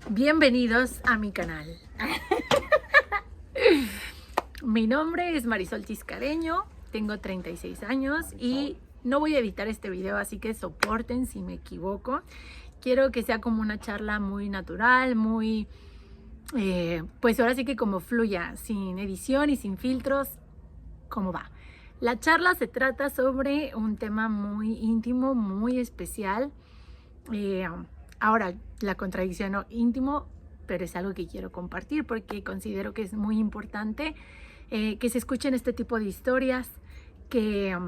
Bienvenidos a mi canal. Mi nombre es Marisol Tiscareño, tengo 36 años y no voy a editar este video, así que soporten si me equivoco. Quiero que sea como una charla muy natural, muy, pues ahora sí que como fluya, sin edición y sin filtros, como va. La charla se trata sobre un tema muy íntimo, muy especial. Ahora, la contradicción, no íntimo, pero es algo que quiero compartir porque considero que es muy importante que se escuchen este tipo de historias, que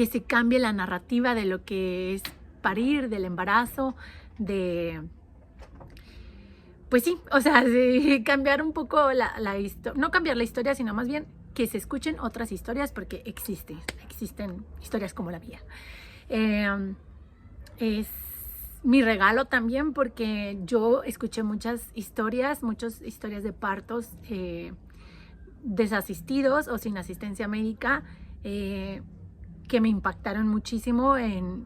se cambie la narrativa de lo que es parir, del embarazo, pues sí, o sea, de cambiar un poco la historia, no cambiar la historia, sino más bien que se escuchen otras historias porque existen historias como la mía. Es mi regalo también porque yo escuché muchas historias de partos desasistidos o sin asistencia médica que me impactaron muchísimo en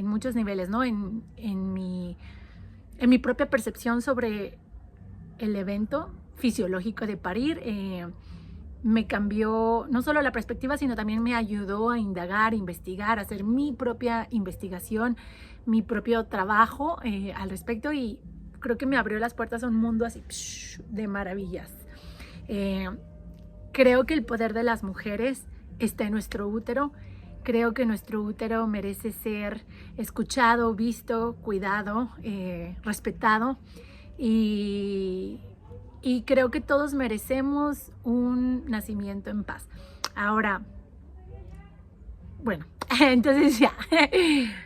muchos niveles, ¿no? En mi propia percepción sobre el evento fisiológico de parir. Me cambió no solo la perspectiva, sino también me ayudó a indagar, a investigar, a hacer mi propia investigación, mi propio trabajo al respecto, y creo que me abrió las puertas a un mundo así de maravillas. Creo que el poder de las mujeres está en nuestro útero. Creo que nuestro útero merece ser escuchado, visto, cuidado, respetado, y creo que todos merecemos un nacimiento en paz. Ahora, bueno, entonces ya,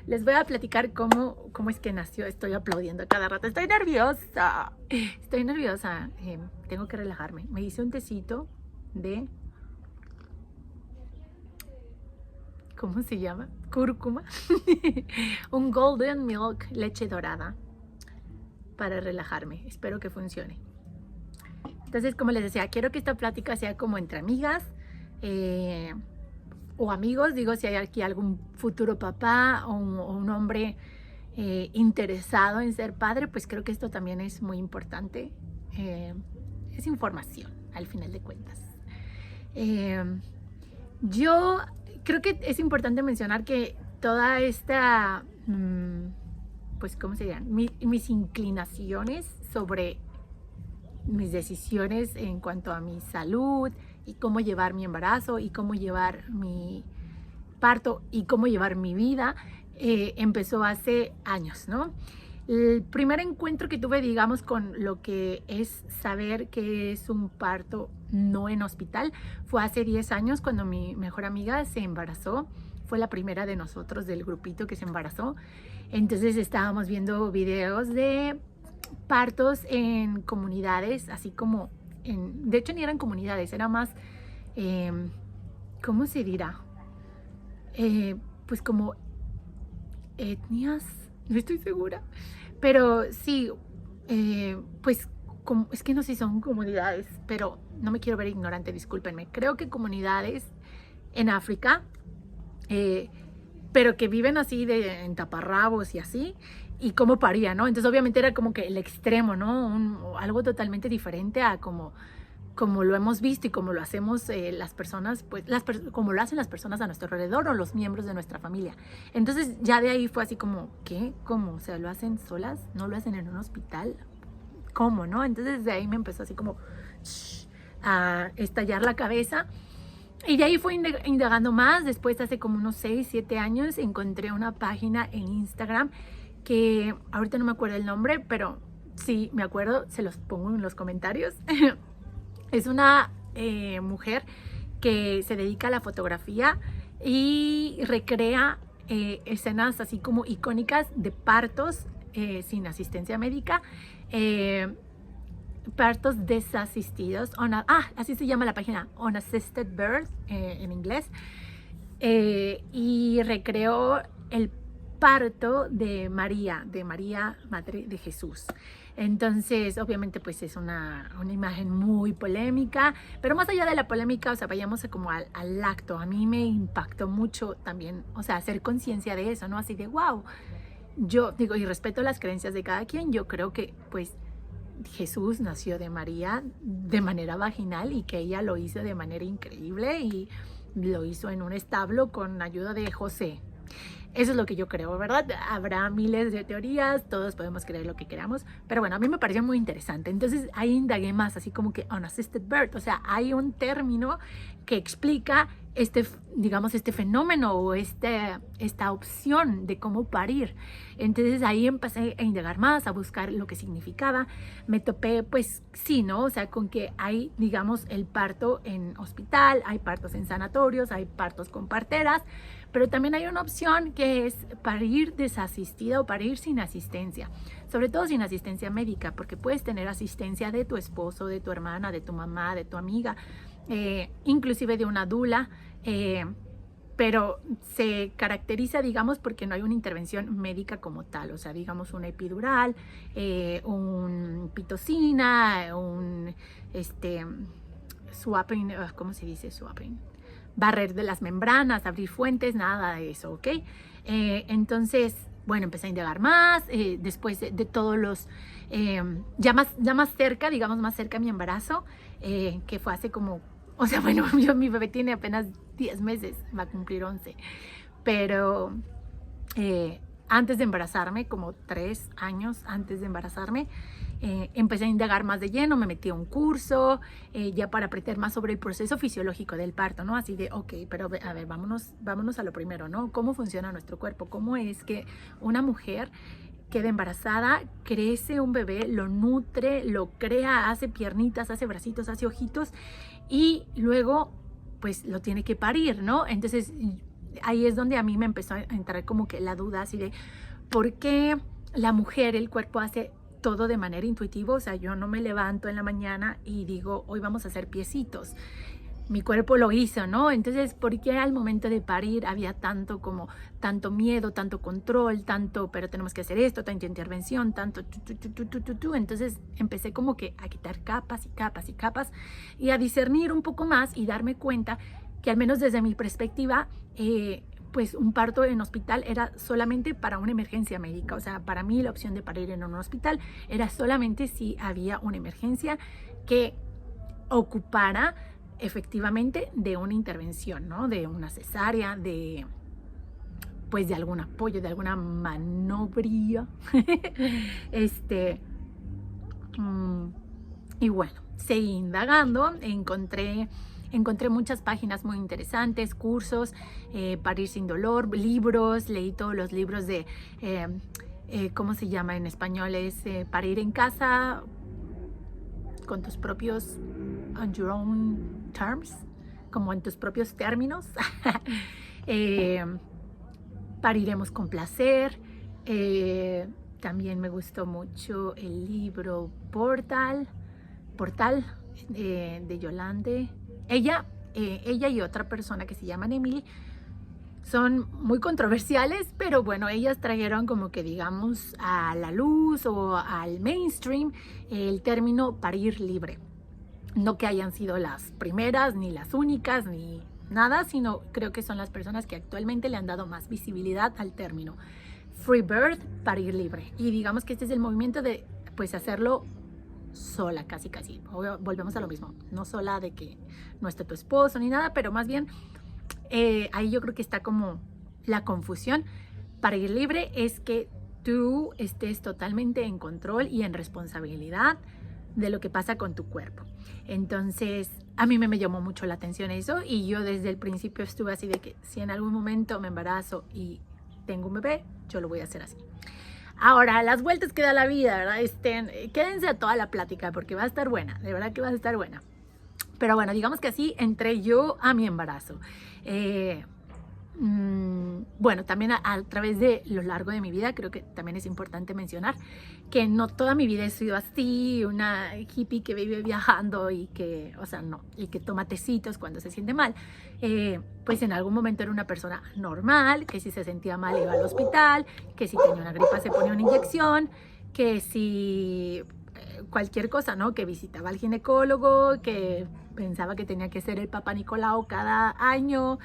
les voy a platicar cómo es que nació. Estoy aplaudiendo cada rato, estoy nerviosa, tengo que relajarme. Me hice un tecito de, ¿cómo se llama? Cúrcuma, un golden milk, leche dorada, para relajarme. Espero que funcione. Entonces, como les decía, quiero que esta plática sea como entre amigas o amigos. Digo, si hay aquí algún futuro papá o un hombre interesado en ser padre, pues creo que esto también es muy importante. Es información, al final de cuentas. Yo creo que es importante mencionar que toda esta, pues, ¿cómo se llaman? Mis inclinaciones sobre mis decisiones en cuanto a mi salud y cómo llevar mi embarazo y cómo llevar mi parto y cómo llevar mi vida, empezó hace años, ¿no? El primer encuentro que tuve, digamos, con lo que es saber que es un parto no en hospital fue hace 10 años, cuando mi mejor amiga se embarazó. Fue la primera de nosotros del grupito que se embarazó. Entonces estábamos viendo videos de partos en comunidades, así como de hecho ni eran comunidades, era más, ¿cómo se dirá? Pues como etnias, no estoy segura, pero sí, pues es que no sé si son comunidades, pero no me quiero ver ignorante, discúlpenme. Creo que comunidades en África, pero que viven así en taparrabos y así, y cómo paría, ¿no? Entonces obviamente era como que el extremo, ¿no? Algo totalmente diferente a como lo hemos visto y como lo hacemos las personas, pues como lo hacen las personas a nuestro alrededor o los miembros de nuestra familia. Entonces ya de ahí fue así como, ¿qué? ¿Cómo? O sea, ¿lo hacen solas? ¿No lo hacen en un hospital? ¿Cómo, no? Entonces de ahí me empezó así como a estallar la cabeza. Y de ahí fue indagando más. Después, hace como unos 6, 7 años, encontré una página en Instagram que ahorita no me acuerdo el nombre, pero sí me acuerdo, se los pongo en los comentarios. Es una mujer que se dedica a la fotografía y recrea escenas así como icónicas de partos sin asistencia médica, partos desasistidos, así se llama la página, Unassisted Birth en inglés, y recreó el parto de María, Madre de Jesús. Entonces, obviamente, pues es una imagen muy polémica, pero más allá de la polémica, o sea, vayamos a como al acto. A mí me impactó mucho también, o sea, hacer conciencia de eso, ¿no? Así de, wow, yo digo, y respeto las creencias de cada quien, yo creo que, pues, Jesús nació de María de manera vaginal y que ella lo hizo de manera increíble y lo hizo en un establo con ayuda de José. Eso es lo que yo creo, ¿verdad? Habrá miles de teorías, todos podemos creer lo que queramos, pero bueno, a mí me pareció muy interesante. Entonces ahí indagué más, así como que unassisted birth, o sea, hay un término que explica digamos, este fenómeno o esta opción de cómo parir. Entonces ahí empecé a indagar más, a buscar lo que significaba. Me topé, pues sí, ¿no? O sea, con que hay, digamos, el parto en hospital, hay partos en sanatorios, hay partos con parteras, pero también hay una opción que es parir desasistida o parir sin asistencia, sobre todo sin asistencia médica, porque puedes tener asistencia de tu esposo, de tu hermana, de tu mamá, de tu amiga, inclusive de una dula, pero se caracteriza, digamos, porque no hay una intervención médica como tal, o sea, digamos una epidural, un pitocina, un swapping, ¿cómo se dice swapping? Barrer de las membranas, abrir fuentes, nada de eso, ¿ok? Entonces, bueno, empecé a indagar más, después de todos los, ya más cerca, digamos más cerca a mi embarazo, que fue hace como, o sea, bueno, mi bebé tiene apenas 10 meses, va a cumplir 11, pero antes de embarazarme, como 3 años antes de embarazarme, empecé a indagar más de lleno, me metí a un curso ya para aprender más sobre el proceso fisiológico del parto, ¿no? Así de, ok, pero a ver, vámonos a lo primero, ¿no? ¿Cómo funciona nuestro cuerpo? ¿Cómo es que una mujer queda embarazada, crece un bebé, lo nutre, lo crea, hace piernitas, hace bracitos, hace ojitos y luego pues lo tiene que parir, ¿no? Entonces ahí es donde a mí me empezó a entrar como que la duda así de por qué la mujer, el cuerpo hace todo de manera intuitiva, o sea, yo no me levanto en la mañana y digo, hoy vamos a hacer piecitos. Mi cuerpo lo hizo, ¿no? Entonces, ¿por qué al momento de parir había tanto miedo, tanto control, pero tenemos que hacer esto, tanta intervención, tanto Entonces empecé como que a quitar capas y capas y capas y a discernir un poco más y darme cuenta que al menos desde mi perspectiva, pues un parto en hospital era solamente para una emergencia médica. O sea, para mí la opción de parir en un hospital era solamente si había una emergencia que ocupara efectivamente de una intervención, ¿no? De una cesárea, pues de algún apoyo, de alguna manobría. Y bueno, seguí indagando, encontré muchas páginas muy interesantes, cursos, parir sin dolor, libros, leí todos los libros de, ¿cómo se llama en español? Es parir en casa con tus propios, on your own terms, como en tus propios términos. Pariremos con placer. También me gustó mucho el libro Portal de Yolande. Ella y otra persona que se llama Emily son muy controversiales, pero bueno, ellas trajeron como que digamos a la luz o al mainstream el término parir libre. No que hayan sido las primeras, ni las únicas, ni nada, sino creo que son las personas que actualmente le han dado más visibilidad al término free birth, parir libre. Y digamos que este es el movimiento de pues hacerlo sola, casi. Volvemos a lo mismo, no sola de que no esté tu esposo ni nada, pero más bien ahí yo creo que está como la confusión. Parir libre es que tú estés totalmente en control y en responsabilidad de lo que pasa con tu cuerpo. Entonces, a mí me llamó mucho la atención eso y yo desde el principio estuve así de que si en algún momento me embarazo y tengo un bebé, yo lo voy a hacer así. Ahora, las vueltas que da la vida, ¿verdad? Quédense a toda la plática porque va a estar buena, de verdad que va a estar buena. Pero bueno, digamos que así entré yo a mi embarazo. Bueno, también a través de lo largo de mi vida, creo que también es importante mencionar que no toda mi vida he sido así, una hippie que vive viajando y que, o sea, no, y que toma tecitos cuando se siente mal. Pues en algún momento era una persona normal, que si se sentía mal iba al hospital, que si tenía una gripa se ponía una inyección, que si cualquier cosa, ¿no? Que visitaba al ginecólogo, que pensaba que tenía que ser el Papá Nicolau cada año,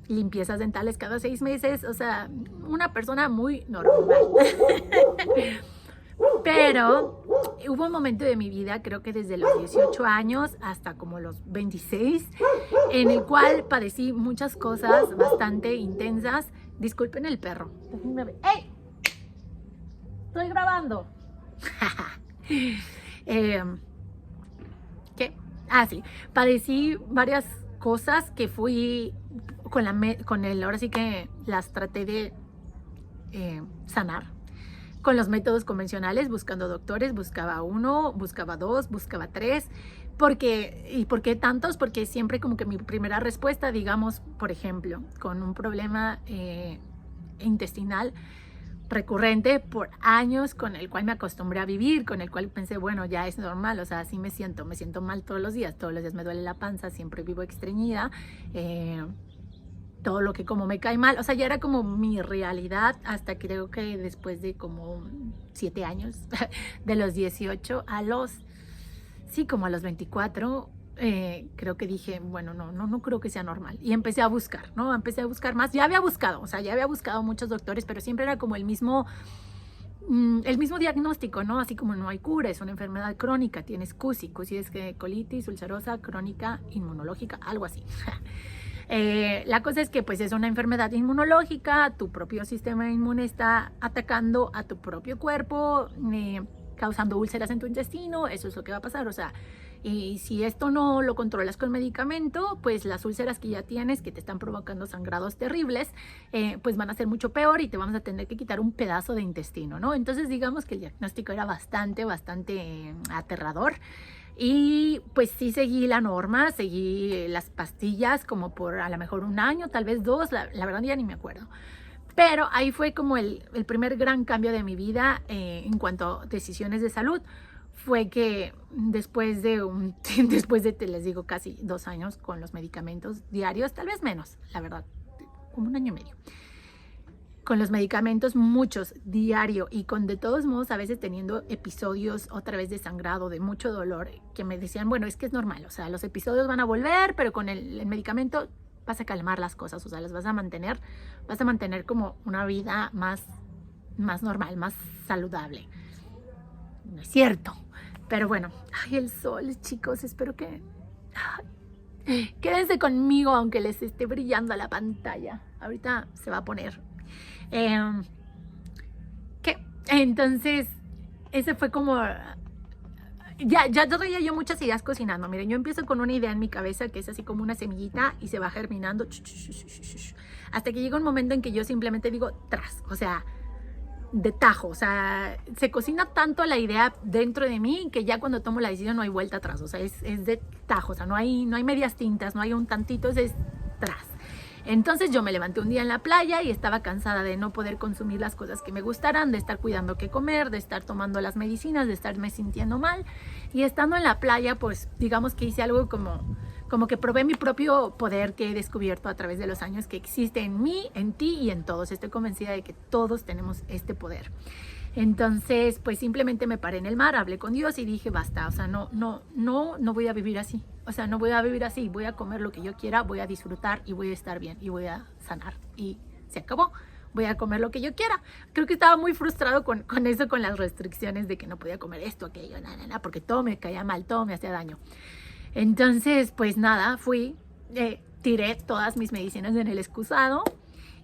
limpiezas dentales cada 6 meses, o sea, una persona muy normal. Pero hubo un momento de mi vida, creo que desde los 18 años hasta como los 26, en el cual padecí muchas cosas bastante intensas. Disculpen el perro. ¡Ey! Estoy grabando. ¿Qué? Ah, sí. Padecí varias cosas que fui con él. Ahora sí que las traté de sanar. Con los métodos convencionales, buscando doctores, buscaba 1, buscaba 2, buscaba 3. ¿Por qué tantos? Porque siempre como que mi primera respuesta, digamos, por ejemplo, con un problema intestinal recurrente por años, con el cual me acostumbré a vivir, con el cual pensé, bueno, ya es normal, o sea, así me siento mal todos los días me duele la panza, siempre vivo estreñida, todo lo que como me cae mal, o sea, ya era como mi realidad hasta creo que después de como 7 años, de los 18 a los, sí, como a los 24, creo que dije, bueno, no creo que sea normal. Y empecé a buscar, ¿no? Empecé a buscar más. Ya había buscado muchos doctores, pero siempre era como el mismo diagnóstico, ¿no? Así como no hay cura, es una enfermedad crónica, tienes CUSI. CUSI es que colitis ulcerosa crónica inmunológica, algo así. La cosa es que pues es una enfermedad inmunológica, tu propio sistema inmune está atacando a tu propio cuerpo, causando úlceras en tu intestino, eso es lo que va a pasar, o sea, y si esto no lo controlas con medicamento, pues las úlceras que ya tienes, que te están provocando sangrados terribles, pues van a ser mucho peor y te vamos a tener que quitar un pedazo de intestino, ¿no? Entonces digamos que el diagnóstico era bastante aterrador. Y pues sí seguí la norma, seguí las pastillas como por a lo mejor 1 año, tal vez 2, la verdad ya ni me acuerdo. Pero ahí fue como el primer gran cambio de mi vida en cuanto a decisiones de salud. Fue que después de, les digo, casi 2 años con los medicamentos diarios, tal vez menos, la verdad, como 1 año y medio. Con los medicamentos muchos, diario, y con de todos modos a veces teniendo episodios otra vez de sangrado, de mucho dolor, que me decían, bueno, es que es normal, o sea, los episodios van a volver, pero con el medicamento vas a calmar las cosas, o sea, las vas a mantener como una vida más normal, más saludable. No es cierto, pero bueno, ay, el sol, chicos, espero que... Ay, quédense conmigo aunque les esté brillando la pantalla, ahorita se va a poner... ¿Qué? Entonces, ese fue como... Ya traía yo muchas ideas cocinando. Miren, yo empiezo con una idea en mi cabeza que es así como una semillita y se va germinando hasta que llega un momento en que yo simplemente digo tras, o sea, de tajo. O sea, se cocina tanto la idea dentro de mí que ya cuando tomo la decisión no hay vuelta atrás. O sea, es de tajo. O sea, no hay medias tintas, no hay un tantito, es tras. Entonces yo me levanté un día en la playa y estaba cansada de no poder consumir las cosas que me gustaran, de estar cuidando qué comer, de estar tomando las medicinas, de estarme sintiendo mal. Y estando en la playa, pues digamos que hice algo como que probé mi propio poder que he descubierto a través de los años que existe en mí, en ti y en todos. Estoy convencida de que todos tenemos este poder. Entonces, pues simplemente me paré en el mar, hablé con Dios y dije, basta, o sea, no voy a vivir así. O sea, no voy a vivir así, voy a comer lo que yo quiera, voy a disfrutar y voy a estar bien y voy a sanar. Y se acabó, voy a comer lo que yo quiera. Creo que estaba muy frustrado con eso, con las restricciones de que no podía comer esto, aquello, porque todo me caía mal, todo me hacía daño. Entonces, pues nada, fui, tiré todas mis medicinas en el excusado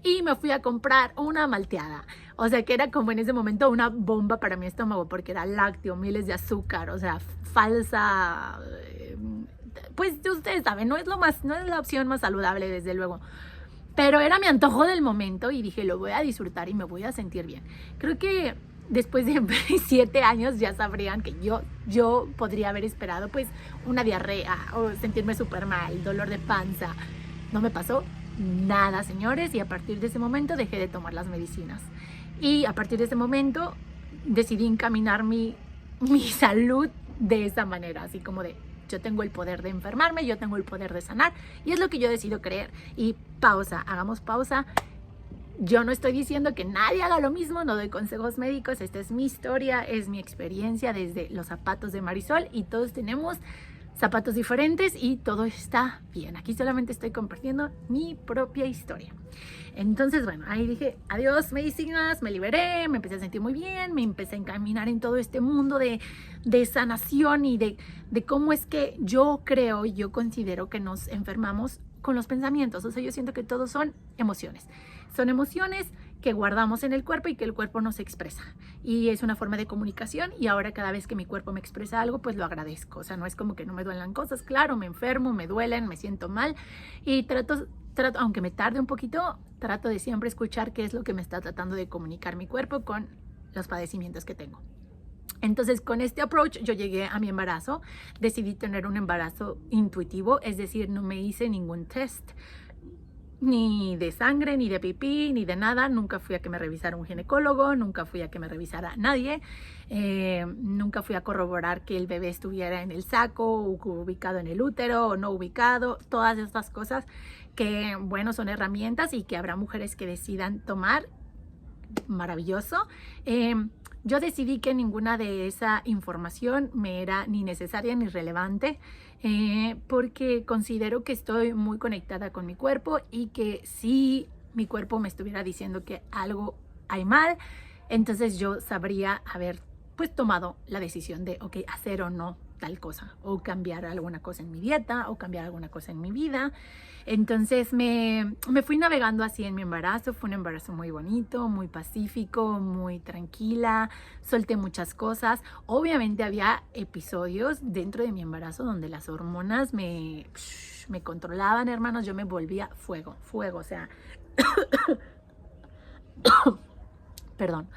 y me fui a comprar una malteada. O sea, que era como en ese momento una bomba para mi estómago, porque era lácteo, miles de azúcar, o sea, falsa. Pues ustedes saben, no es la opción más saludable, desde luego. Pero era mi antojo del momento y dije, lo voy a disfrutar y me voy a sentir bien. Creo que después de 7 años ya sabrían que yo podría haber esperado pues una diarrea o sentirme súper mal, dolor de panza. No me pasó nada, señores, y a partir de ese momento dejé de tomar las medicinas. Y a partir de ese momento decidí encaminar mi salud de esa manera, así como de yo tengo el poder de enfermarme, yo tengo el poder de sanar, y es lo que yo decido creer. Y pausa, hagamos pausa. Yo no estoy diciendo que nadie haga lo mismo, no doy consejos médicos, esta es mi historia, es mi experiencia desde los zapatos de Marisol y todos tenemos zapatos diferentes y todo está bien. Aquí solamente estoy compartiendo mi propia historia. Entonces, bueno, ahí dije, adiós medicinas, me liberé, me empecé a sentir muy bien, me empecé a encaminar en todo este mundo de sanación y de cómo es que yo creo, yo considero que nos enfermamos con los pensamientos. O sea, yo siento que todos son emociones. Son emociones que guardamos en el cuerpo y que el cuerpo nos expresa. Y es una forma de comunicación y ahora cada vez que mi cuerpo me expresa algo, pues lo agradezco. O sea, no es como que no me duelan cosas. Claro, me enfermo, me duelen, me siento mal y trato, aunque me tarde un poquito, trato de siempre escuchar qué es lo que me está tratando de comunicar mi cuerpo con los padecimientos que tengo. Entonces, con este approach yo llegué a mi embarazo, decidí tener un embarazo intuitivo, es decir, no me hice ningún test, ni de sangre, ni de pipí, ni de nada. Nunca fui a que me revisara un ginecólogo, nunca fui a que me revisara nadie, nunca fui a corroborar que el bebé estuviera en el saco, ubicado en el útero o no ubicado, todas estas cosas que, bueno, son herramientas y que habrá mujeres que decidan tomar. Maravilloso. Yo decidí que ninguna de esa información me era ni necesaria ni relevante, porque considero que estoy muy conectada con mi cuerpo y que si mi cuerpo me estuviera diciendo que algo hay mal, entonces yo sabría haber pues tomado la decisión de, ok, hacer o no tal cosa, o cambiar alguna cosa en mi dieta, o cambiar alguna cosa en mi vida. Entonces me fui navegando así en mi embarazo. Fue un embarazo muy bonito, muy pacífico, muy tranquila, solté muchas cosas. Obviamente había episodios dentro de mi embarazo donde las hormonas me controlaban, hermanos. Yo me volvía fuego, o sea, perdón,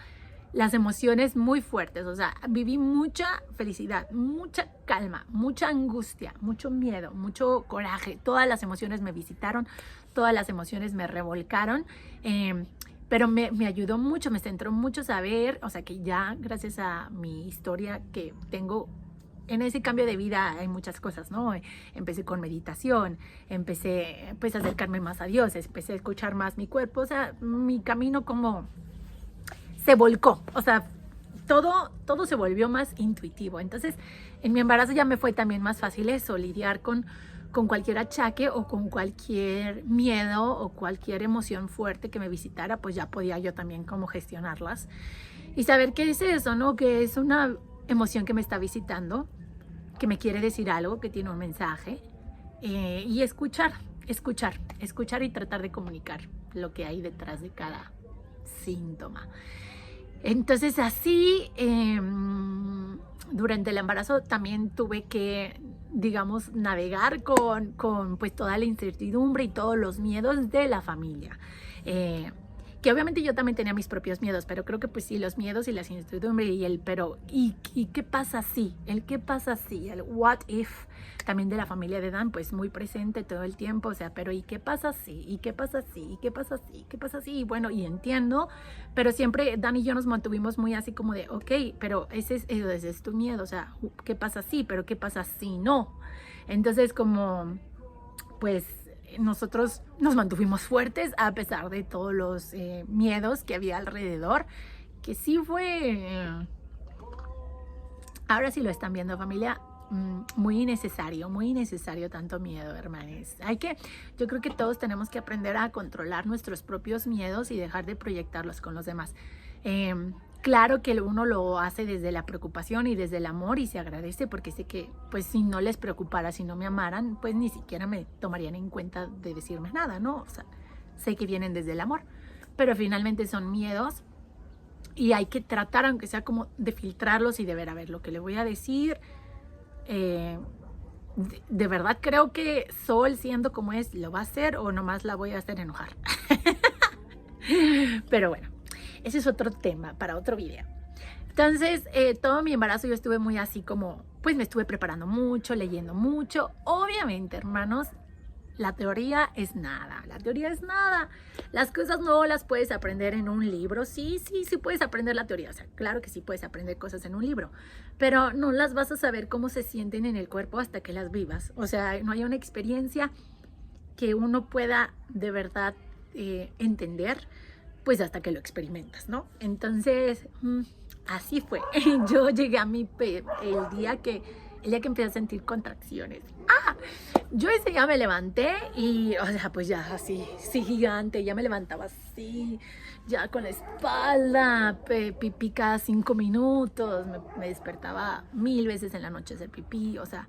las emociones muy fuertes, o sea, viví mucha felicidad, mucha calma, mucha angustia, mucho miedo, mucho coraje. Todas las emociones me visitaron, todas las emociones me revolcaron, pero me ayudó mucho, me centró mucho saber, o sea, que ya gracias a mi historia que tengo en ese cambio de vida hay muchas cosas, ¿no? Empecé con meditación, empecé pues a acercarme más a Dios, empecé a escuchar más mi cuerpo, o sea, mi camino como se volcó, o sea, todo se volvió más intuitivo. Entonces, en mi embarazo ya me fue también más fácil eso, lidiar con cualquier achaque o con cualquier miedo o cualquier emoción fuerte que me visitara, pues ya podía yo también como gestionarlas. Y saber qué es eso, ¿no? Que es una emoción que me está visitando, que me quiere decir algo, que tiene un mensaje, y escuchar y tratar de comunicar lo que hay detrás de cada síntoma. Entonces así, durante el embarazo también tuve que, digamos, navegar con pues toda la incertidumbre y todos los miedos de la familia. Que obviamente yo también tenía mis propios miedos, pero creo que pues sí, los miedos y la incertidumbre y el pero, ¿y qué pasa si? El qué pasa si, el what if, también de la familia de Dan, pues muy presente todo el tiempo, o sea, pero ¿y qué pasa si? ¿Y qué pasa si? ¿Y qué pasa si? ¿Qué pasa si? Y bueno, y entiendo, pero siempre Dan y yo nos mantuvimos muy así como de, ok, pero ese es tu miedo, o sea, ¿qué pasa si? Pero ¿qué pasa si no? Entonces como, pues nosotros nos mantuvimos fuertes a pesar de todos los miedos que había alrededor, que sí fue, ahora sí lo están viendo familia, muy necesario tanto miedo, hermanos. Yo creo que todos tenemos que aprender a controlar nuestros propios miedos y dejar de proyectarlos con los demás. Claro que uno lo hace desde la preocupación y desde el amor y se agradece porque sé que pues si no les preocupara, si no me amaran, pues ni siquiera me tomarían en cuenta de decirme nada, ¿no? O sea, sé que vienen desde el amor, pero finalmente son miedos y hay que tratar, aunque sea como de filtrarlos y de ver, a ver, lo que le voy a decir, de verdad creo que Sol, siendo como es, lo va a hacer o nomás la voy a hacer enojar. Pero bueno, ese es otro tema para otro video. Entonces, todo mi embarazo yo estuve muy así como, pues me estuve preparando mucho, leyendo mucho. Obviamente, hermanos, la teoría es nada. Las cosas no las puedes aprender en un libro. Sí puedes aprender la teoría. O sea, claro que sí puedes aprender cosas en un libro, pero no las vas a saber cómo se sienten en el cuerpo hasta que las vivas. O sea, no hay una experiencia que uno pueda de verdad entender pues hasta que lo experimentas, ¿no? Entonces, así fue. Yo llegué a el día que empecé a sentir contracciones. Yo ese día me levanté y, o sea, pues ya así, sí, gigante, ya me levantaba así, ya con la espalda, pipí cada 5 minutos, me despertaba 1000 veces en la noche a hacer pipí, o sea,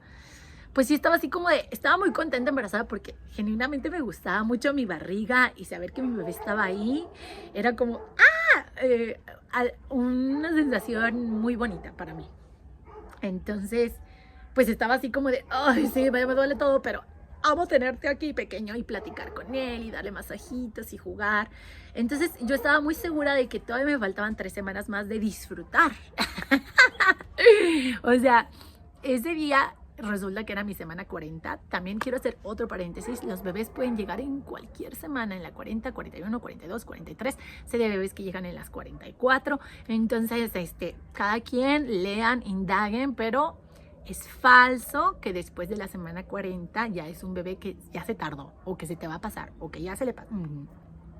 pues sí estaba así como estaba muy contenta embarazada porque genuinamente me gustaba mucho mi barriga y saber que mi bebé estaba ahí, era como, una sensación muy bonita para mí. Entonces, pues estaba así como ay, sí, me duele todo, pero amo tenerte aquí pequeño y platicar con él y darle masajitos y jugar. Entonces yo estaba muy segura de que todavía me faltaban 3 semanas más de disfrutar. O sea, ese día resulta que era mi semana 40. También quiero hacer otro paréntesis. Los bebés pueden llegar en cualquier semana, en la 40, 41, 42, 43. Sé de bebés que llegan en las 44. Entonces, cada quien lean, indaguen, pero es falso que después de la semana 40 ya es un bebé que ya se tardó, o que se te va a pasar, o que ya se le pasa.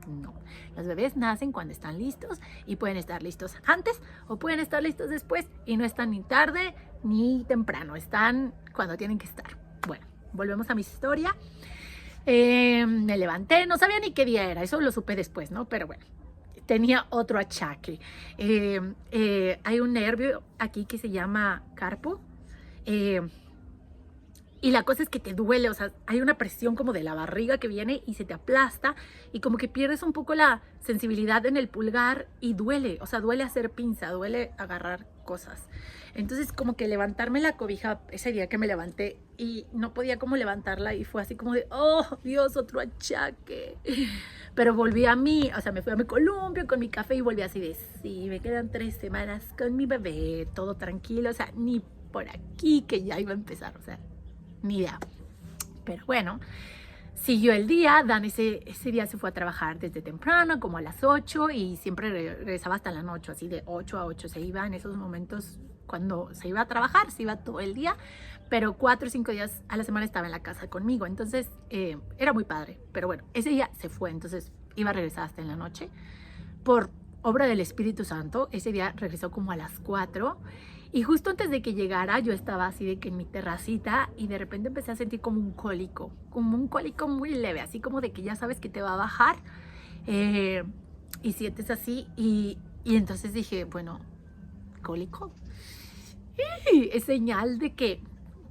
No, los bebés nacen cuando están listos y pueden estar listos antes o pueden estar listos después y no están ni tarde ni temprano, están cuando tienen que estar. Bueno, volvemos a mi historia. Me levanté, no sabía ni qué día era, eso lo supe después, ¿no? Pero bueno, tenía otro achaque. Hay un nervio aquí que se llama carpo. Y la cosa es que te duele, o sea, hay una presión como de la barriga que viene y se te aplasta y como que pierdes un poco la sensibilidad en el pulgar y duele, o sea, duele hacer pinza, duele agarrar cosas. Entonces como que levantarme la cobija ese día que me levanté y no podía como levantarla y fue así como oh Dios, otro achaque. Pero volví a mí, o sea, me fui a mi columpio con mi café y volví así sí, me quedan 3 semanas con mi bebé, todo tranquilo, o sea, ni por aquí que ya iba a empezar, o sea, ni idea. Pero bueno, siguió el día. Dan ese día se fue a trabajar desde temprano, como a las 8, y siempre regresaba hasta la noche, así de 8 a 8 se iba. En esos momentos, cuando se iba a trabajar, se iba todo el día, pero 4 o 5 días a la semana estaba en la casa conmigo. Entonces, era muy padre. Pero bueno, ese día se fue, entonces iba a regresar hasta en la noche. Por obra del Espíritu Santo, ese día regresó como a las 4. Y justo antes de que llegara, yo estaba así de que en mi terracita y de repente empecé a sentir como un cólico muy leve, así como de que ya sabes que te va a bajar y sientes así y entonces dije, bueno, ¿cólico? Es señal de que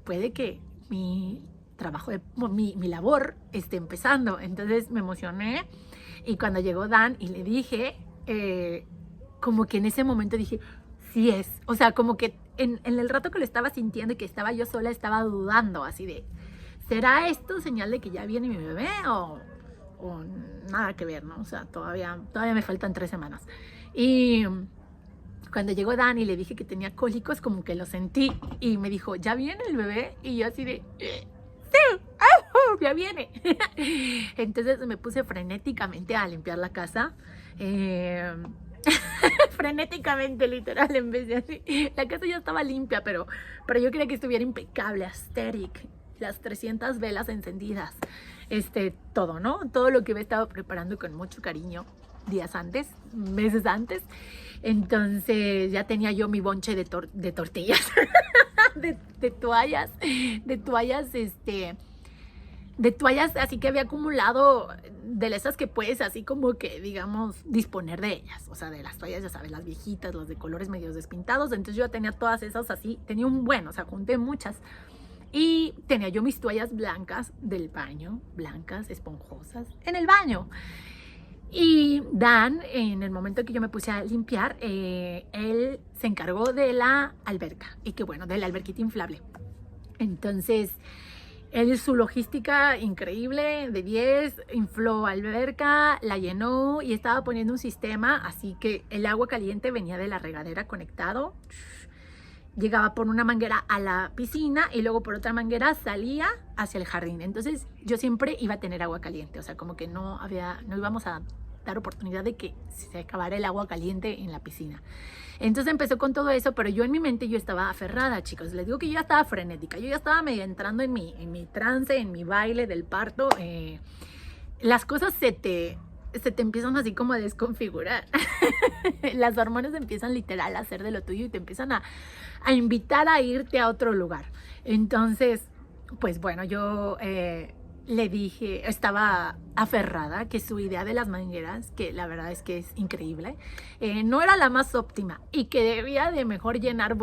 puede que mi trabajo, mi labor esté empezando. Entonces me emocioné y cuando llegó Dan y le dije, como que en ese momento dije, sí es, o sea, como que en el rato que lo estaba sintiendo y que estaba yo sola, estaba dudando así de, ¿será esto señal de que ya viene mi bebé o nada que ver, ¿no? O sea, todavía me faltan 3 semanas. Y cuando llegó Dani, le dije que tenía cólicos, como que lo sentí y me dijo, ¿ya viene el bebé? Y yo así de, sí, ya viene. Entonces me puse frenéticamente a limpiar la casa. Frenéticamente, literal, en vez de así. La casa ya estaba limpia, pero yo quería que estuviera impecable, aesthetic, las 300 velas encendidas, todo, ¿no? Todo lo que me estaba preparando con mucho cariño días antes, meses antes. Entonces ya tenía yo mi bonche de tortillas, de toallas, de toallas, así que había acumulado de esas que puedes así como que, digamos, disponer de ellas, o sea, de las toallas, ya sabes, las viejitas, las de colores medios despintados. Entonces yo tenía todas esas así, tenía un buen, o sea, junté muchas y tenía yo mis toallas blancas del baño, blancas, esponjosas, en el baño. Y Dan, en el momento que yo me puse a limpiar, él se encargó de la alberca, y que bueno, de la alberquita inflable. Entonces, él, su logística increíble, de 10, infló alberca, la llenó y estaba poniendo un sistema, así que el agua caliente venía de la regadera conectado, llegaba por una manguera a la piscina y luego por otra manguera salía hacia el jardín. Entonces yo siempre iba a tener agua caliente, o sea, como que no íbamos a dar oportunidad de que se acabara el agua caliente en la piscina. Entonces empezó con todo eso, pero yo en mi mente yo estaba aferrada, chicos. Les digo que yo ya estaba frenética, yo ya estaba medio entrando en mi trance, en mi baile del parto. Las cosas se te se te empiezan así como a desconfigurar. Las hormonas empiezan literal a hacer de lo tuyo y te empiezan a invitar a irte a otro lugar. Entonces, pues bueno, yo le dije, estaba aferrada que su idea de las mangueras, que la verdad es que es increíble, no era la más óptima y que debía de mejor llenar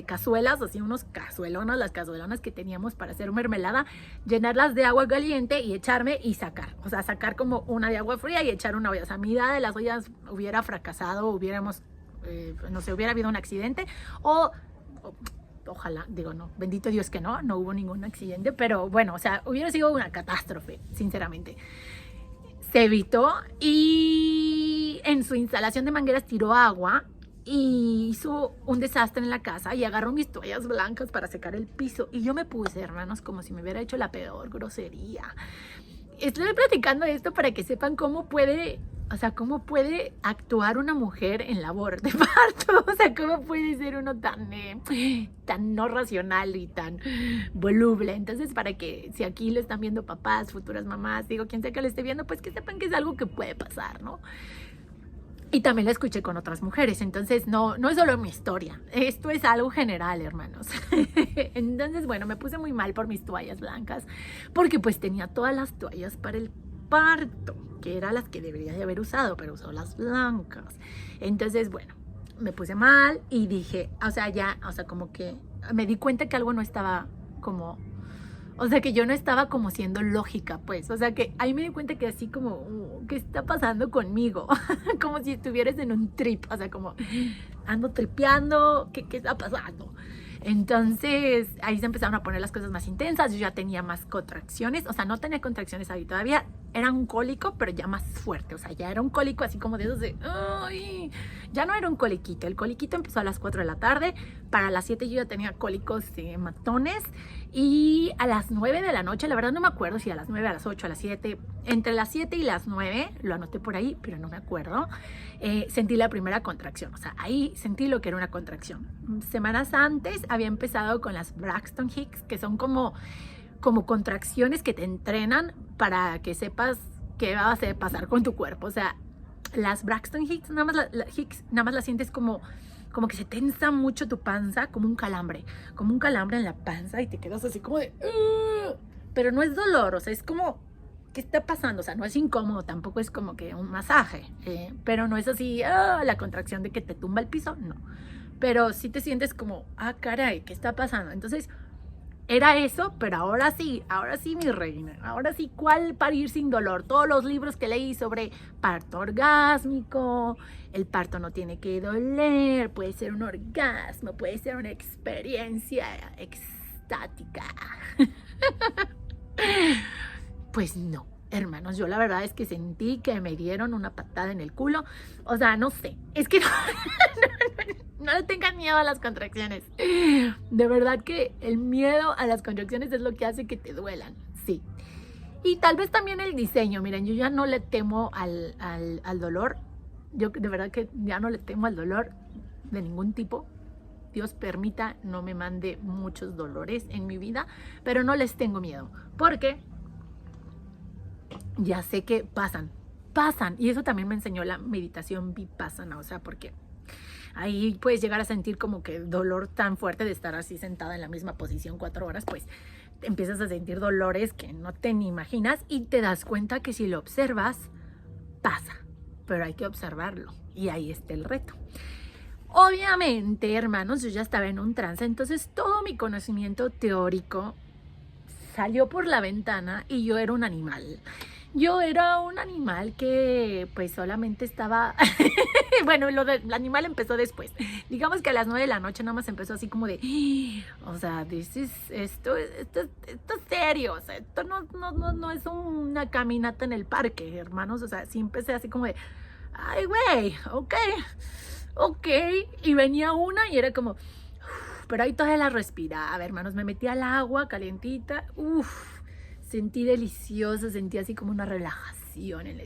cazuelas, así unos cazuelonas, las cazuelonas que teníamos para hacer mermelada, llenarlas de agua caliente y echarme y sacar, o sea, sacar como una de agua fría y echar una olla. O sea, mi idea de las ollas hubiera fracasado, hubiéramos, no sé, hubiera habido un accidente o ojalá, digo, no, bendito Dios que no hubo ningún accidente, pero bueno, o sea, hubiera sido una catástrofe, sinceramente. Se evitó y en su instalación de mangueras tiró agua y hizo un desastre en la casa y agarró mis toallas blancas para secar el piso y yo me puse, hermanos, como si me hubiera hecho la peor grosería. Estoy platicando esto para que sepan cómo puede, o sea, cómo puede actuar una mujer en labor de parto. O sea, cómo puede ser uno tan no racional y tan voluble. Entonces, para que si aquí lo están viendo papás, futuras mamás, digo, quien sea que lo esté viendo, pues que sepan que es algo que puede pasar, ¿no? Y también la escuché con otras mujeres, entonces no es solo mi historia, esto es algo general, hermanos. Entonces, bueno, me puse muy mal por mis toallas blancas, porque pues tenía todas las toallas para el parto, que eran las que debería de haber usado, pero usó las blancas. Entonces, bueno, me puse mal y dije, o sea, ya, o sea, como que me di cuenta que algo no estaba como... O sea, que yo no estaba como siendo lógica, pues. O sea, que ahí me di cuenta que así como, ¿qué está pasando conmigo? Como si estuvieras en un trip. O sea, como, ando tripeando, ¿qué está pasando? Entonces, ahí se empezaron a poner las cosas más intensas. Yo ya tenía más contracciones. O sea, no tenía contracciones ahí todavía. Era un cólico, pero ya más fuerte. O sea, ya era un cólico así como de esos de... ¡Ay! Ya no era un coliquito. El coliquito empezó a las 4 de la tarde. Para las 7 yo ya tenía cólicos matones. Y a las 9 de la noche, la verdad no me acuerdo si a las 9, a las 8, a las 7. Entre las 7 y las 9, lo anoté por ahí, pero no me acuerdo. Sentí la primera contracción. O sea, ahí sentí lo que era una contracción. Semanas antes había empezado con las Braxton Hicks, que son como contracciones que te entrenan para que sepas qué va a pasar con tu cuerpo. O sea, las Braxton Hicks, nada más las sientes como que se tensa mucho tu panza, como un calambre en la panza y te quedas así como de... Pero no es dolor, o sea, es como... ¿Qué está pasando? O sea, no es incómodo, tampoco es como que un masaje, pero no es así, la contracción de que te tumba el piso, no. Pero sí te sientes como, caray, ¿qué está pasando? Entonces, era eso, pero ahora sí, mi reina, ahora sí, ¿cuál parir sin dolor? Todos los libros que leí sobre parto orgásmico, el parto no tiene que doler, puede ser un orgasmo, puede ser una experiencia extática. Pues no, hermanos, yo la verdad es que sentí que me dieron una patada en el culo. O sea, no sé, es que no le tengan miedo a las contracciones. De verdad que el miedo a las contracciones es lo que hace que te duelan, sí. Y tal vez también el diseño, miren, yo ya no le temo al dolor. Yo de verdad que ya no le temo al dolor de ningún tipo. Dios permita, no me mande muchos dolores en mi vida, pero no les tengo miedo, porque ya sé que pasan, y eso también me enseñó la meditación vipassana, o sea, porque ahí puedes llegar a sentir como que dolor tan fuerte de estar así sentada en la misma posición 4 horas, pues empiezas a sentir dolores que no te ni imaginas y te das cuenta que si lo observas, pasa, pero hay que observarlo y ahí está el reto. Obviamente, hermanos, yo ya estaba en un trance, entonces todo mi conocimiento teórico salió por la ventana y yo era un animal. Yo era un animal que pues solamente estaba... Bueno, lo del animal empezó después. Digamos que a las 9 de la noche nada más empezó así como de... O sea, esto es serio. O sea, esto no es una caminata en el parque, hermanos. O sea, sí empecé así como de... Ay, güey, ok. Y venía una y era como... Pero ahí todavía la respiraba, hermanos. Me metí al agua calientita. Sentí delicioso, sentí así como una relajación en la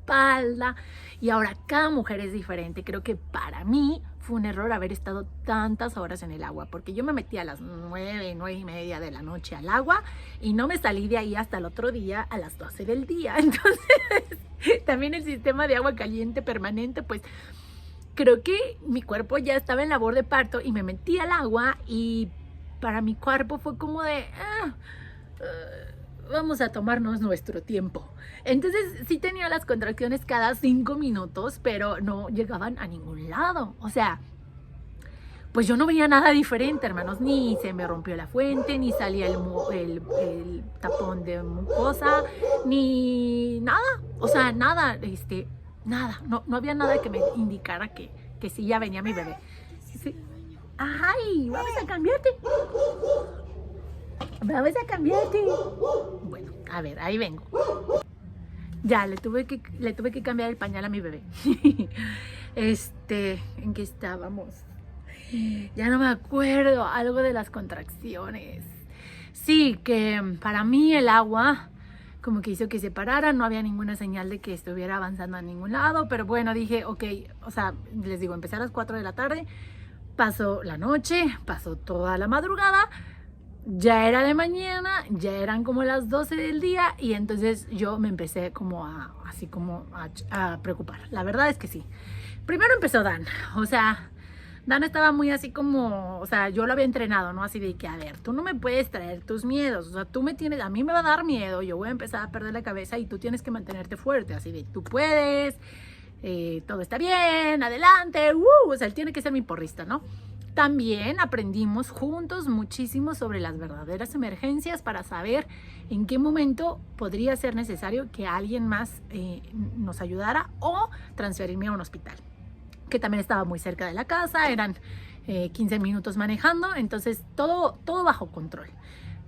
espalda. Y ahora cada mujer es diferente. Creo que para mí fue un error haber estado tantas horas en el agua, porque yo me metí a las 9:30 de la noche al agua y no me salí de ahí hasta el otro día a las 12 del día. Entonces, también el sistema de agua caliente permanente, pues creo que mi cuerpo ya estaba en labor de parto y me metí al agua y para mi cuerpo fue como de, vamos a tomarnos nuestro tiempo. Entonces sí tenía las contracciones cada 5 minutos, pero no llegaban a ningún lado. O sea, pues yo no veía nada diferente, hermanos. Ni se me rompió la fuente, ni salía el tapón de mucosa, ni nada. O sea, nada, nada. No había nada que me indicara que sí ya venía mi bebé. Sí. ¡Ay! ¡Vamos a cambiarte! ¡Vamos a cambiarte! Bueno, a ver, ahí vengo. Ya, le tuve que cambiar el pañal a mi bebé. ¿En qué estábamos? Ya no me acuerdo. Algo de las contracciones. Sí, que para mí el agua como que hizo que se parara. No había ninguna señal de que estuviera avanzando a ningún lado. Pero bueno, dije, ok, o sea, les digo, empecé a las 4 de la tarde. Pasó la noche, pasó toda la madrugada. Ya era de mañana, ya eran como las 12 del día y entonces yo me empecé como a preocupar. La verdad es que sí. Primero empezó Dan, o sea, Dan estaba muy así como, o sea, yo lo había entrenado, ¿no? Así de que, a ver, tú no me puedes traer tus miedos, o sea, a mí me va a dar miedo, yo voy a empezar a perder la cabeza y tú tienes que mantenerte fuerte, así de, tú puedes, todo está bien, adelante, o sea, él tiene que ser mi porrista, ¿no? También aprendimos juntos muchísimo sobre las verdaderas emergencias para saber en qué momento podría ser necesario que alguien más nos ayudara o transferirme a un hospital, que también estaba muy cerca de la casa, eran 15 minutos manejando, entonces todo bajo control.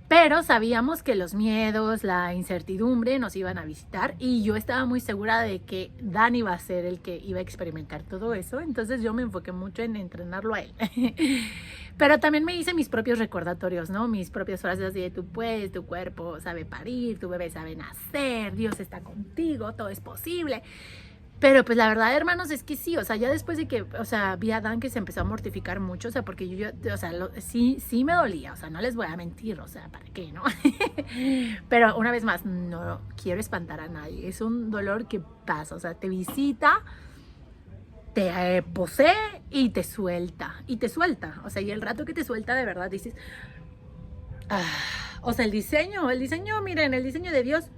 Pero sabíamos que los miedos, la incertidumbre nos iban a visitar y yo estaba muy segura de que Dan iba a ser el que iba a experimentar todo eso. Entonces yo me enfoqué mucho en entrenarlo a él. Pero también me hice mis propios recordatorios, ¿no? Mis propias frases así de tú puedes, tu cuerpo sabe parir, tu bebé sabe nacer, Dios está contigo, todo es posible. Pero pues la verdad, hermanos, es que sí, o sea, ya después de que, o sea, vi a Dan que se empezó a mortificar mucho, o sea, porque yo o sea, sí me dolía, o sea, no les voy a mentir, o sea, ¿para qué, no? Pero una vez más, no quiero espantar a nadie, es un dolor que pasa, o sea, te visita, te posee y te suelta, o sea, y el rato que te suelta de verdad dices, o sea, el diseño, miren, el diseño de Dios,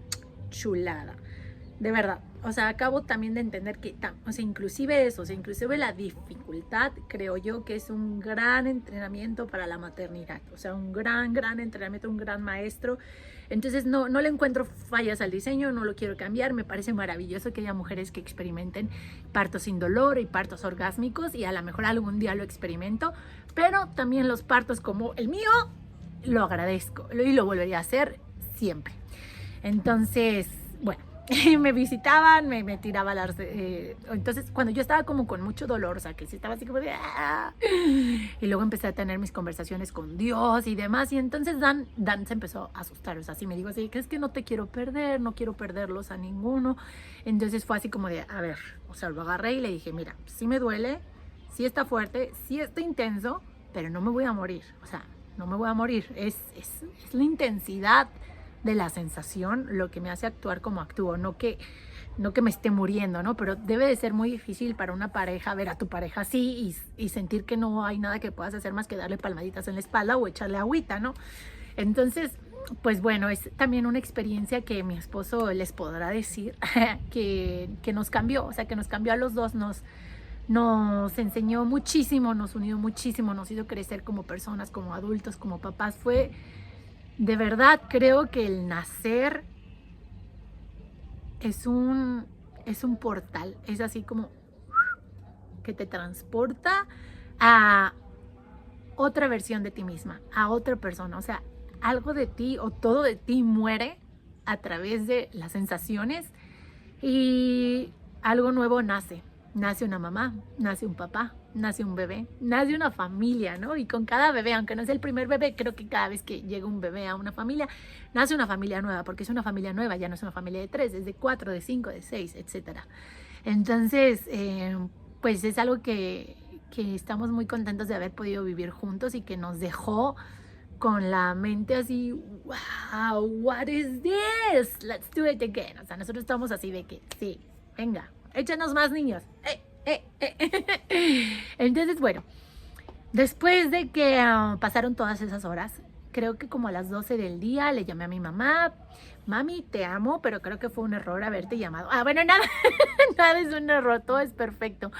chulada. De verdad, o sea, acabo también de entender que, o sea, inclusive la dificultad, creo yo que es un gran entrenamiento para la maternidad, o sea, un gran entrenamiento, un gran maestro. Entonces no le encuentro fallas al diseño, no lo quiero cambiar, me parece maravilloso que haya mujeres que experimenten partos sin dolor y partos orgásmicos y a lo mejor algún día lo experimento, pero también los partos como el mío, lo agradezco y lo volvería a hacer siempre. Entonces, bueno. Me visitaban, me tiraba las... entonces, cuando yo estaba como con mucho dolor, o sea, que sí estaba así como de... Y luego empecé a tener mis conversaciones con Dios y demás, y entonces Dan se empezó a asustar, o sea, así me dijo así, que es que no te quiero perder, no quiero perderlos a ninguno. Entonces fue así como de, a ver, o sea, lo agarré y le dije, mira, sí me duele, sí está fuerte, sí está intenso, pero no me voy a morir, o sea, no me voy a morir, es la intensidad de la sensación lo que me hace actuar como actúo, no que me esté muriendo, ¿no? Pero debe de ser muy difícil para una pareja ver a tu pareja así y sentir que no hay nada que puedas hacer más que darle palmaditas en la espalda o echarle agüita, ¿no? Entonces, pues bueno, es también una experiencia que mi esposo les podrá decir que nos cambió, o sea, que nos cambió a los dos, nos enseñó muchísimo, nos unió muchísimo, nos hizo crecer como personas, como adultos, como papás. Fue... De verdad, creo que el nacer es un portal, es así como que te transporta a otra versión de ti misma, a otra persona. O sea, algo de ti o todo de ti muere a través de las sensaciones y algo nuevo nace. nace una mamá, nace un papá, nace un bebé, nace una familia, ¿no? Y con cada bebé, aunque no es el primer bebé, creo que cada vez que llega un bebé a una familia, nace una familia nueva, porque es una familia nueva, ya no es una familia de 3, es de 4, de 5, de 6, etcétera. Entonces, pues es algo que estamos muy contentos de haber podido vivir juntos y que nos dejó con la mente así, wow, what is this? Let's do it again. O sea, nosotros estamos así de que, sí, venga, échanos más niños. Entonces, bueno, después de que pasaron todas esas horas, creo que como a las 12 del día le llamé a mi mamá. Mami, te amo, pero creo que fue un error haberte llamado. Bueno, nada, nada es un error, todo es perfecto.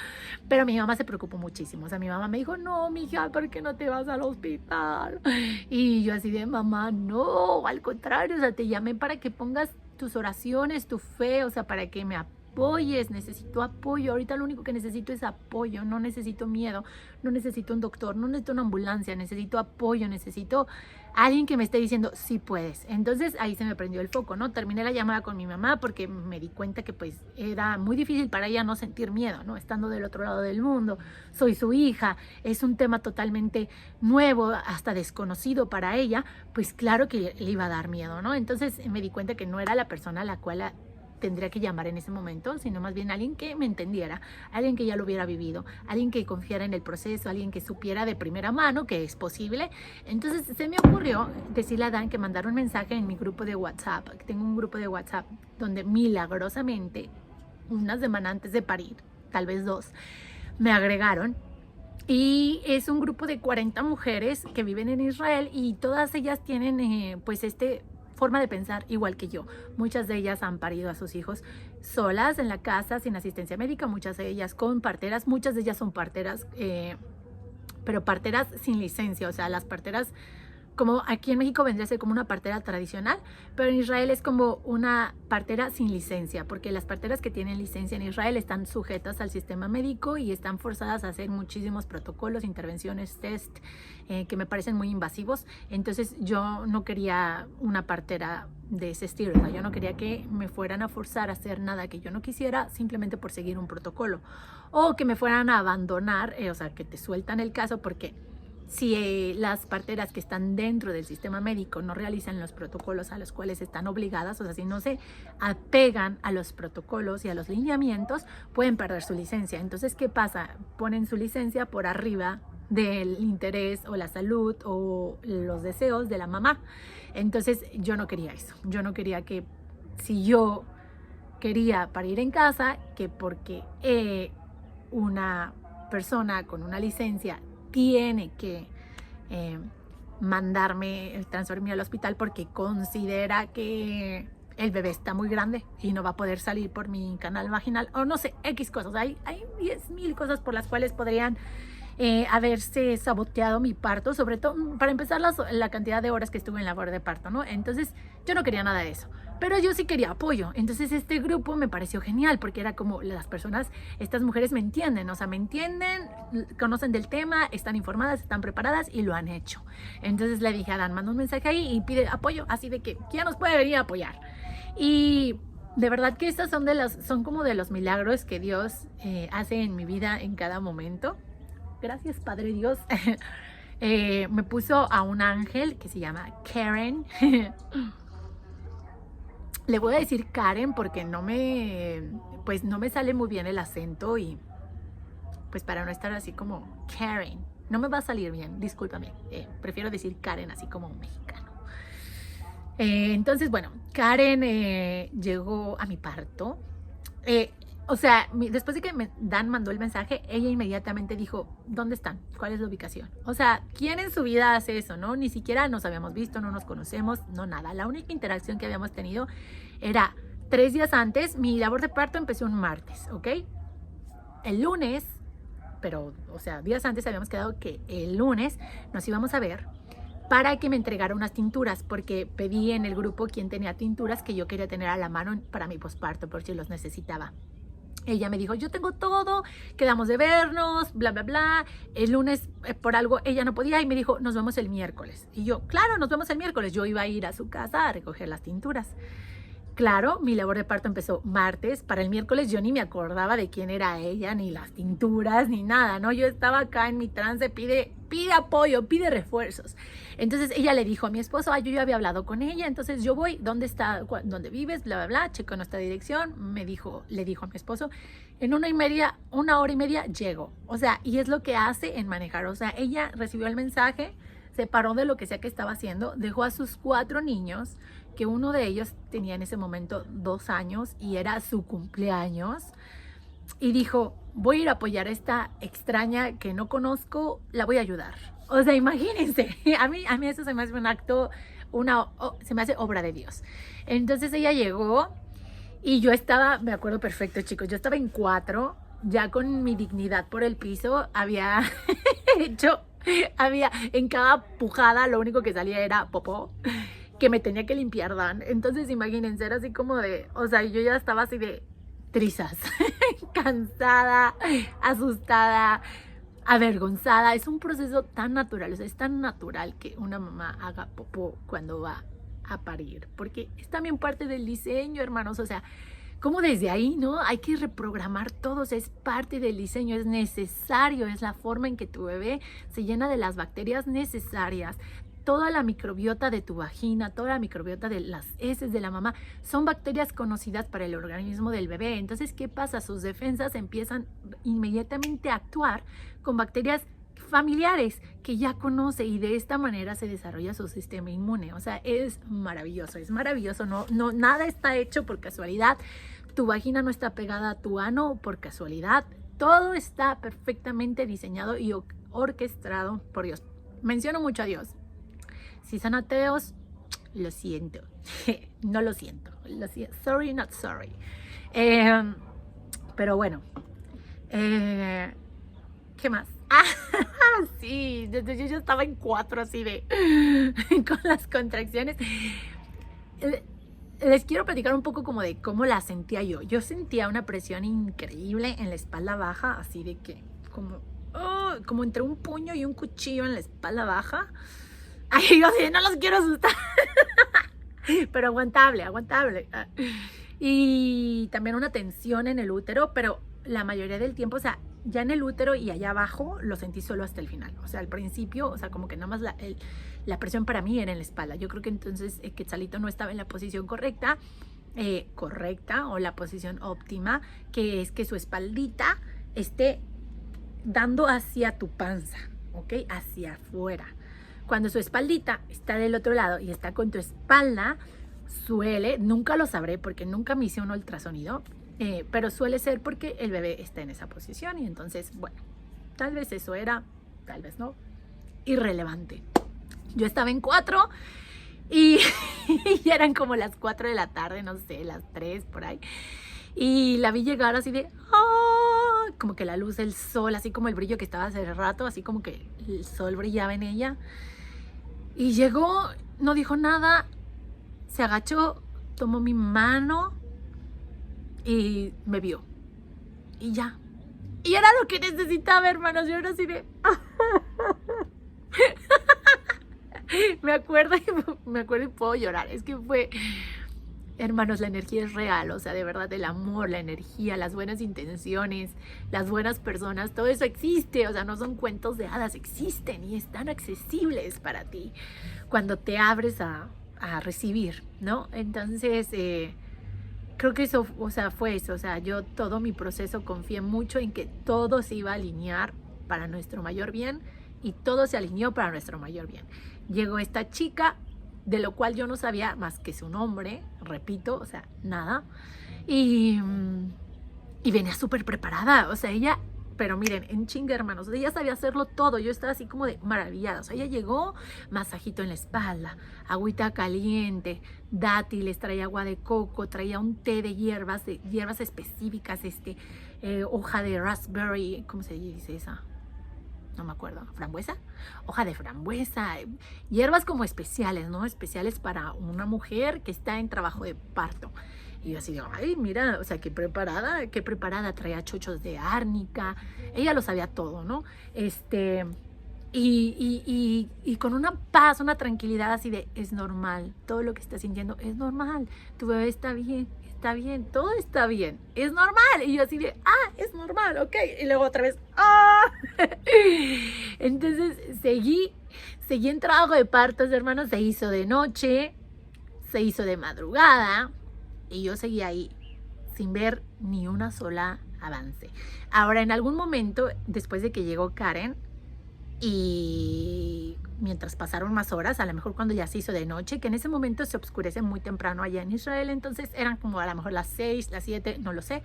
Pero mi mamá se preocupó muchísimo. O sea, mi mamá me dijo, no, mija, ¿por qué no te vas al hospital? Y yo así de, mamá, no, al contrario, o sea, te llamé para que pongas tus oraciones, tu fe, o sea, para que me apoyes, necesito apoyo. Ahorita lo único que necesito es apoyo, no necesito miedo, no necesito un doctor, no necesito una ambulancia, necesito apoyo, necesito alguien que me esté diciendo, sí puedes. Entonces ahí se me prendió el foco, ¿no? Terminé la llamada con mi mamá porque me di cuenta que pues era muy difícil para ella no sentir miedo, ¿no? Estando del otro lado del mundo, soy su hija, es un tema totalmente nuevo, hasta desconocido para ella, pues claro que le iba a dar miedo, ¿no? Entonces me di cuenta que no era la persona a la cual tendría que llamar en ese momento, sino más bien alguien que me entendiera, alguien que ya lo hubiera vivido, alguien que confiara en el proceso, alguien que supiera de primera mano que es posible. Entonces se me ocurrió decirle a Dan que mandara un mensaje en mi grupo de WhatsApp. Tengo un grupo de WhatsApp donde milagrosamente, una semana antes de parir, tal vez 2, me agregaron. Y es un grupo de 40 mujeres que viven en Israel y todas ellas tienen pues forma de pensar igual que yo. Muchas de ellas han parido a sus hijos solas en la casa, sin asistencia médica, muchas de ellas con parteras, muchas de ellas son parteras, pero parteras sin licencia, o sea, las parteras como aquí en México vendría a ser como una partera tradicional, pero en Israel es como una partera sin licencia, porque las parteras que tienen licencia en Israel están sujetas al sistema médico y están forzadas a hacer muchísimos protocolos, intervenciones, test, que me parecen muy invasivos. Entonces yo no quería una partera de ese estilo, ¿no? Yo no quería que me fueran a forzar a hacer nada que yo no quisiera simplemente por seguir un protocolo, o que me fueran a abandonar, o sea, que te sueltan el caso porque si las parteras que están dentro del sistema médico no realizan los protocolos a los cuales están obligadas, o sea, si no se apegan a los protocolos y a los lineamientos, pueden perder su licencia. Entonces, ¿qué pasa? Ponen su licencia por arriba del interés o la salud o los deseos de la mamá. Entonces, yo no quería eso. Yo no quería que si yo quería parir en casa, que porque una persona con una licencia tiene que mandarme, transferirme al hospital porque considera que el bebé está muy grande y no va a poder salir por mi canal vaginal, o no sé, X cosas. Hay 10,000 cosas por las cuales podrían haberse saboteado mi parto, sobre todo, para empezar, la cantidad de horas que estuve en labor de parto, ¿no? Entonces, yo no quería nada de eso, pero yo sí quería apoyo. Entonces, este grupo me pareció genial, porque era como las personas, estas mujeres me entienden, o sea, me entienden, conocen del tema, están informadas, están preparadas y lo han hecho. Entonces, le dije a Dan, manda un mensaje ahí y pide apoyo, así de que, ¿quién nos puede venir a apoyar? Y de verdad que estas son como de los milagros que Dios hace en mi vida en cada momento. Gracias, Padre Dios. Me puso a un ángel que se llama Karen. Le voy a decir Karen porque no me sale muy bien el acento y pues para no estar así como Karen, no me va a salir bien, discúlpame. Prefiero decir Karen así como un mexicano. Entonces, bueno, Karen llegó a mi parto. O sea, después de que Dan mandó el mensaje, ella inmediatamente dijo, ¿dónde están? ¿Cuál es la ubicación? O sea, ¿quién en su vida hace eso, no? Ni siquiera nos habíamos visto, no nos conocemos, no nada. La única interacción que habíamos tenido era 3 días antes. Mi labor de parto empezó un martes, ¿ok? El lunes, pero, o sea, días antes habíamos quedado que el lunes nos íbamos a ver para que me entregara unas tinturas, porque pedí en el grupo quién tenía tinturas que yo quería tener a la mano para mi posparto, por si los necesitaba. Ella me dijo, yo tengo todo, quedamos de vernos, bla, bla, bla. El lunes, por algo, ella no podía y me dijo, nos vemos el miércoles. Y yo, claro, nos vemos el miércoles. Yo iba a ir a su casa a recoger las tinturas. Claro, mi labor de parto empezó martes. Para el miércoles yo ni me acordaba de quién era ella, ni las tinturas, ni nada, ¿no? Yo estaba acá en mi trance, pide apoyo, pide refuerzos. Entonces ella le dijo a mi esposo, yo ya había hablado con ella, entonces yo voy, ¿dónde está, dónde vives? Bla, bla, bla, checo nuestra dirección. Le dijo a mi esposo, en 1 hora y media llego. O sea, y es lo que hace en manejar. O sea, ella recibió el mensaje, se paró de lo que sea que estaba haciendo, dejó a sus 4 niños, que uno de ellos tenía en ese momento 2 años y era su cumpleaños, y dijo, voy a ir a apoyar a esta extraña que no conozco, la voy a ayudar. O sea, imagínense, a mí eso se me hace un acto, se me hace obra de Dios. Entonces ella llegó y yo estaba, me acuerdo perfecto, chicos, yo estaba en 4, ya con mi dignidad por el piso, había en cada pujada lo único que salía era popó, que me tenía que limpiar, Dan. Entonces imagínense, era así como de, o sea, yo ya estaba así de trizas, cansada, asustada, avergonzada. Es un proceso tan natural, o sea, es tan natural que una mamá haga popó cuando va a parir, porque es también parte del diseño, hermanos. O sea, como desde ahí, ¿no? Hay que reprogramar todo, o sea, es parte del diseño, es necesario, es la forma en que tu bebé se llena de las bacterias necesarias. Toda la microbiota de tu vagina, toda la microbiota de las heces de la mamá, son bacterias conocidas para el organismo del bebé. Entonces, ¿qué pasa? Sus defensas empiezan inmediatamente a actuar con bacterias familiares que ya conoce, y de esta manera se desarrolla su sistema inmune. O sea, es maravilloso, no, nada está hecho por casualidad. Tu vagina no está pegada a tu ano por casualidad. Todo está perfectamente diseñado y orquestado por Dios. Menciono mucho a Dios. Si son ateos, lo siento. No lo siento. Sorry, not sorry. Pero bueno. ¿Qué más? Sí, yo ya estaba en 4 así de con las contracciones. Les quiero platicar un poco como de cómo la sentía yo. Yo sentía una presión increíble en la espalda baja, así de que como entre un puño y un cuchillo en la espalda baja. Ay, yo sí, no los quiero asustar. Pero aguantable. Y también una tensión en el útero, pero la mayoría del tiempo, o sea, ya en el útero y allá abajo lo sentí solo hasta el final. O sea, al principio, o sea, como que nada más la presión para mí era en la espalda. Yo creo que entonces Quetzalito no estaba en la posición correcta, o la posición óptima, que es que su espaldita esté dando hacia tu panza, ¿ok? Hacia afuera. Cuando su espaldita está del otro lado y está con tu espalda, nunca lo sabré porque nunca me hice un ultrasonido, pero suele ser porque el bebé está en esa posición, y entonces, bueno, tal vez eso era, tal vez no, irrelevante. Yo estaba en 4 y ya eran como las 4 de la tarde, no sé, las 3 por ahí, y la vi llegar así de, como que la luz del sol, así como el brillo que estaba hace rato, así como que el sol brillaba en ella. Y llegó, no dijo nada, se agachó, tomó mi mano y me vio. Y ya. Y era lo que necesitaba, hermanos. Yo era así de... me acuerdo y puedo llorar. Es que fue... Hermanos, la energía es real, o sea, de verdad, el amor, la energía, las buenas intenciones, las buenas personas, todo eso existe. O sea, no son cuentos de hadas, existen y están accesibles para ti cuando te abres a recibir, ¿no? Entonces, creo que eso, o sea, fue eso. O sea, yo todo mi proceso confié mucho en que todo se iba a alinear para nuestro mayor bien, y todo se alineó para nuestro mayor bien. Llegó esta chica, de lo cual yo no sabía más que su nombre, repito, o sea, nada. Y venía súper preparada, o sea, ella, pero miren, en chinga, hermanos, ella sabía hacerlo todo. Yo estaba así como de maravillada. O sea, ella llegó, masajito en la espalda, agüita caliente, dátiles, traía agua de coco, traía un té de hierbas específicas, hoja de raspberry, ¿cómo se dice esa? No me acuerdo, ¿frambuesa? Hoja de frambuesa, hierbas como especiales, ¿no? Especiales para una mujer que está en trabajo de parto. Y yo así digo, ay, mira, o sea, qué preparada, traía chochos de árnica, ella lo sabía todo, ¿no? y con una paz, una tranquilidad así de, es normal, todo lo que estás sintiendo es normal, tu bebé está bien, todo está bien, es normal. Y yo así de, es normal, ok. Y luego otra vez, Entonces seguí en trabajo de partos, hermanos, se hizo de noche, se hizo de madrugada y yo seguí ahí sin ver ni una sola avance. Ahora, en algún momento, después de que llegó Karen, y mientras pasaron más horas, a lo mejor cuando ya se hizo de noche, que en ese momento se oscurece muy temprano allá en Israel, entonces eran como a lo mejor las 6, las 7, no lo sé.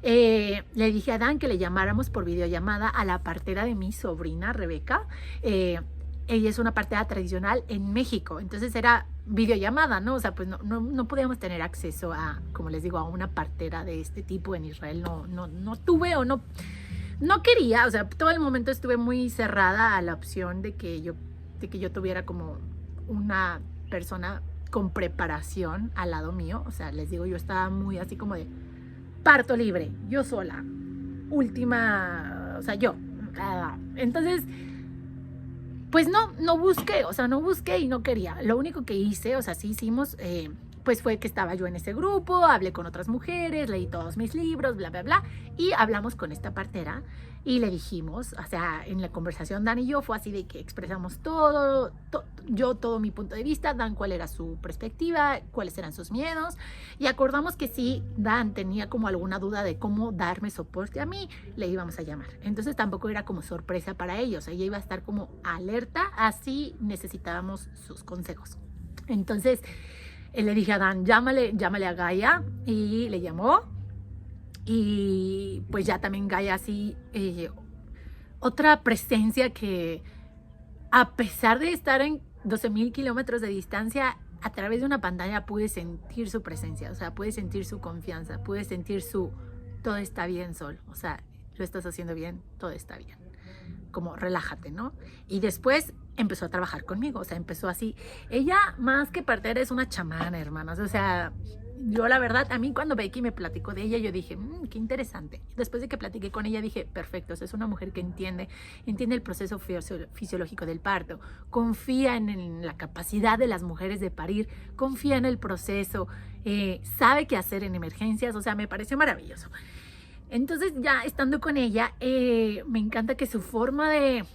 Le dije a Dan que le llamáramos por videollamada a la partera de mi sobrina, Rebeca. Ella es una partera tradicional en México, entonces era videollamada, ¿no? O sea, pues no podíamos tener acceso a, como les digo, a una partera de este tipo en Israel. No tuve o no quería, o sea, todo el momento estuve muy cerrada a la opción de que yo tuviera como una persona con preparación al lado mío. O sea, les digo, yo estaba muy así como de parto libre, yo sola, última, o sea, yo. Entonces, pues no busqué y no quería. Lo único que hice, o sea, sí hicimos, pues fue que estaba yo en ese grupo, hablé con otras mujeres, leí todos mis libros, bla, bla, bla, y hablamos con esta partera y le dijimos, o sea, en la conversación Dan y yo fue así de que expresamos todo mi punto de vista, Dan cuál era su perspectiva, cuáles eran sus miedos, y acordamos que si Dan tenía como alguna duda de cómo darme soporte a mí, le íbamos a llamar. Entonces tampoco era como sorpresa para ellos, ella iba a estar como alerta, así necesitábamos sus consejos. Entonces le dije a Dan, llámale a Gaia, y le llamó. Y pues ya también Gaia así, otra presencia que a pesar de estar en 12,000 kilómetros de distancia, a través de una pantalla pude sentir su presencia, o sea, pude sentir su confianza, pude sentir su todo está bien, Sol, o sea, lo estás haciendo bien, todo está bien, como relájate, ¿no? Y después empezó a trabajar conmigo, o sea, empezó así. Ella más que partera es una chamana, hermanas, o sea, yo la verdad, a mí cuando Becky me platicó de ella, yo dije, qué interesante. Después de que platiqué con ella, dije, perfecto, o sea, es una mujer que entiende el proceso fisiológico del parto, confía en la capacidad de las mujeres de parir, confía en el proceso, sabe qué hacer en emergencias, o sea, me pareció maravilloso. Entonces, ya estando con ella, me encanta que su forma de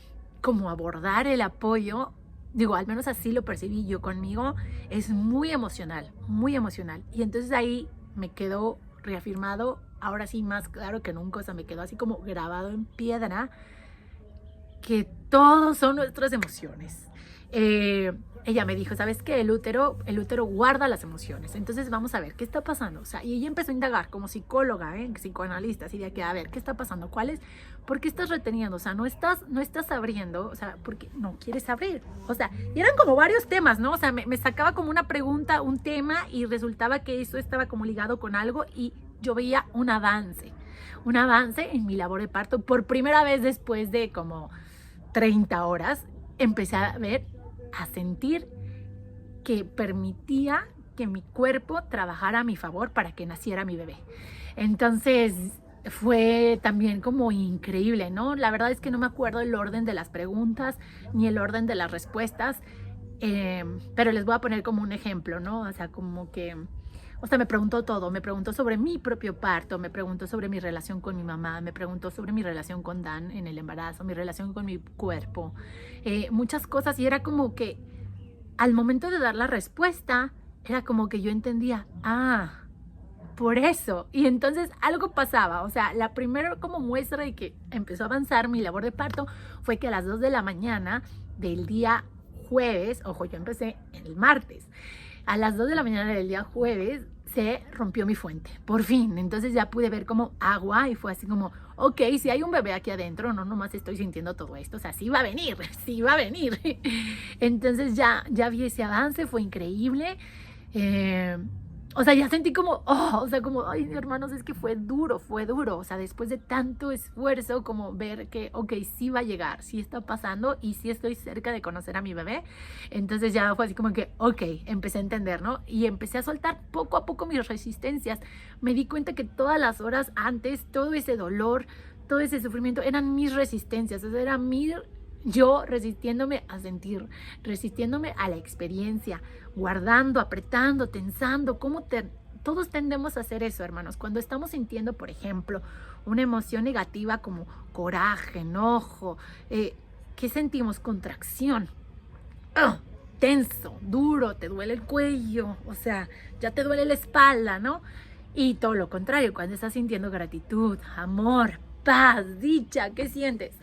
como abordar el apoyo, digo, al menos así lo percibí yo conmigo, es muy emocional, muy emocional. Y entonces ahí me quedó reafirmado, ahora sí más claro que nunca, o sea, me quedó así como grabado en piedra, que todos son nuestras emociones. Ella me dijo, ¿sabes qué? El útero guarda las emociones. Entonces vamos a ver, ¿qué está pasando? O sea, y ella empezó a indagar como psicóloga, psicoanalista, así de que, a ver, ¿qué está pasando? ¿Por qué estás reteniendo? O sea, no estás abriendo, o sea, porque no quieres abrir. O sea, y eran como varios temas, ¿no? O sea, me sacaba como una pregunta, un tema, y resultaba que eso estaba como ligado con algo, y yo veía un avance en mi labor de parto. Por primera vez después de como 30 horas, empecé a sentir que permitía que mi cuerpo trabajara a mi favor para que naciera mi bebé. Entonces fue también como increíble, ¿no? La verdad es que no me acuerdo el orden de las preguntas ni el orden de las respuestas, pero les voy a poner como un ejemplo, ¿no? O sea, como que, o sea, me preguntó todo, me preguntó sobre mi propio parto, me preguntó sobre mi relación con mi mamá, me preguntó sobre mi relación con Dan en el embarazo, mi relación con mi cuerpo, muchas cosas, y era como que al momento de dar la respuesta, era como que yo entendía, por eso. Y entonces algo pasaba, o sea, la primera como muestra de que empezó a avanzar mi labor de parto fue que a las 2 de la mañana del día jueves, ojo, yo empecé el martes, a las 2 de la mañana del día jueves se rompió mi fuente, por fin. Entonces ya pude ver como agua y fue así como, ok, si hay un bebé aquí adentro, no nomás estoy sintiendo todo esto, o sea, sí va a venir, sí va a venir. Entonces ya vi ese avance, fue increíble. O sea, ya sentí como, o sea, como, ay, hermanos, es que fue duro, o sea, después de tanto esfuerzo, como ver que, ok, sí va a llegar, sí está pasando y sí estoy cerca de conocer a mi bebé. Entonces ya fue así como que, ok, empecé a entender, ¿no? Y empecé a soltar poco a poco mis resistencias. Me di cuenta que todas las horas antes, todo ese dolor, todo ese sufrimiento, eran mis resistencias, o sea, era mi yo resistiéndome a sentir, resistiéndome a la experiencia, guardando, apretando, tensando. Todos tendemos a hacer eso, hermanos. Cuando estamos sintiendo, por ejemplo, una emoción negativa como coraje, enojo, ¿qué sentimos? Contracción. ¡Oh! Tenso, duro, te duele el cuello, o sea, ya te duele la espalda, ¿no? Y todo lo contrario, cuando estás sintiendo gratitud, amor, paz, dicha, ¿qué sientes?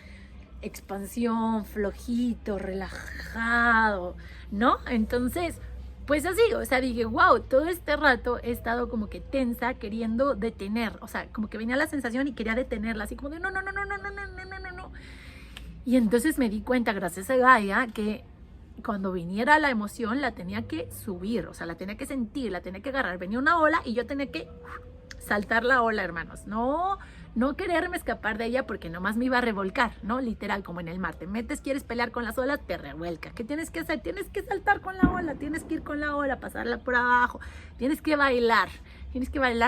Expansión, flojito, relajado, ¿no? Entonces, pues así, o sea, dije, wow, todo este rato he estado como que tensa, queriendo detener, o sea, como que venía la sensación y quería detenerla, así como de no, no, no, no, no, no, no, no, no, no, no. Y entonces me di cuenta, gracias a Gaia, que cuando viniera la emoción la tenía que subir, o sea, la tenía que sentir, la tenía que agarrar. Venía una ola y yo tenía que saltar la ola, hermanos. No quererme escapar de ella porque nomás me iba a revolcar, ¿no? Literal, como en el mar. Te metes, quieres pelear con las olas, te revuelca. ¿Qué tienes que hacer? Tienes que saltar con la ola, tienes que ir con la ola, pasarla por abajo. Tienes que bailar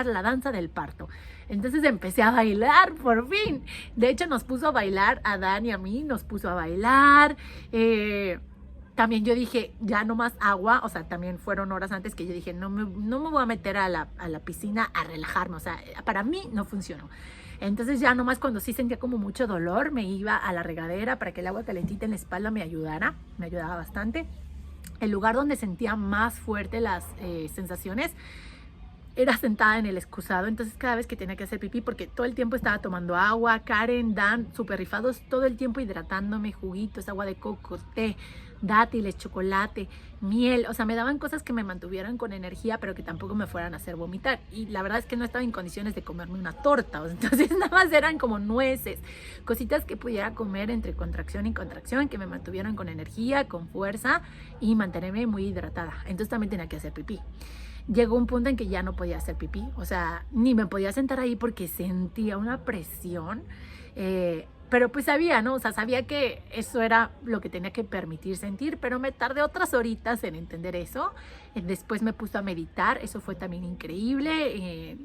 la danza del parto. Entonces empecé a bailar, por fin. De hecho, nos puso a bailar, a Dan y a mí, nos puso a bailar. También yo dije, ya no más agua, o sea, también fueron horas antes que yo dije, no me voy a meter a la piscina a relajarme, o sea, para mí no funcionó. Entonces ya nomás cuando sí sentía como mucho dolor, me iba a la regadera para que el agua calentita en la espalda me ayudaba bastante. El lugar donde sentía más fuerte las sensaciones era sentada en el excusado, entonces cada vez que tenía que hacer pipí, porque todo el tiempo estaba tomando agua, Karen, Dan, súper rifados, todo el tiempo hidratándome, juguitos, agua de coco, té, dátiles, chocolate, miel, o sea, me daban cosas que me mantuvieran con energía, pero que tampoco me fueran a hacer vomitar, y la verdad es que no estaba en condiciones de comerme una torta, entonces nada más eran como nueces, cositas que pudiera comer entre contracción y contracción, que me mantuvieran con energía, con fuerza, y mantenerme muy hidratada, entonces también tenía que hacer pipí. Llegó un punto en que ya no podía hacer pipí, o sea, ni me podía sentar ahí porque sentía una presión, pero pues sabía, ¿no? O sea, sabía que eso era lo que tenía que permitir sentir, pero me tardé otras horitas en entender eso. Después me puse a meditar, eso fue también increíble.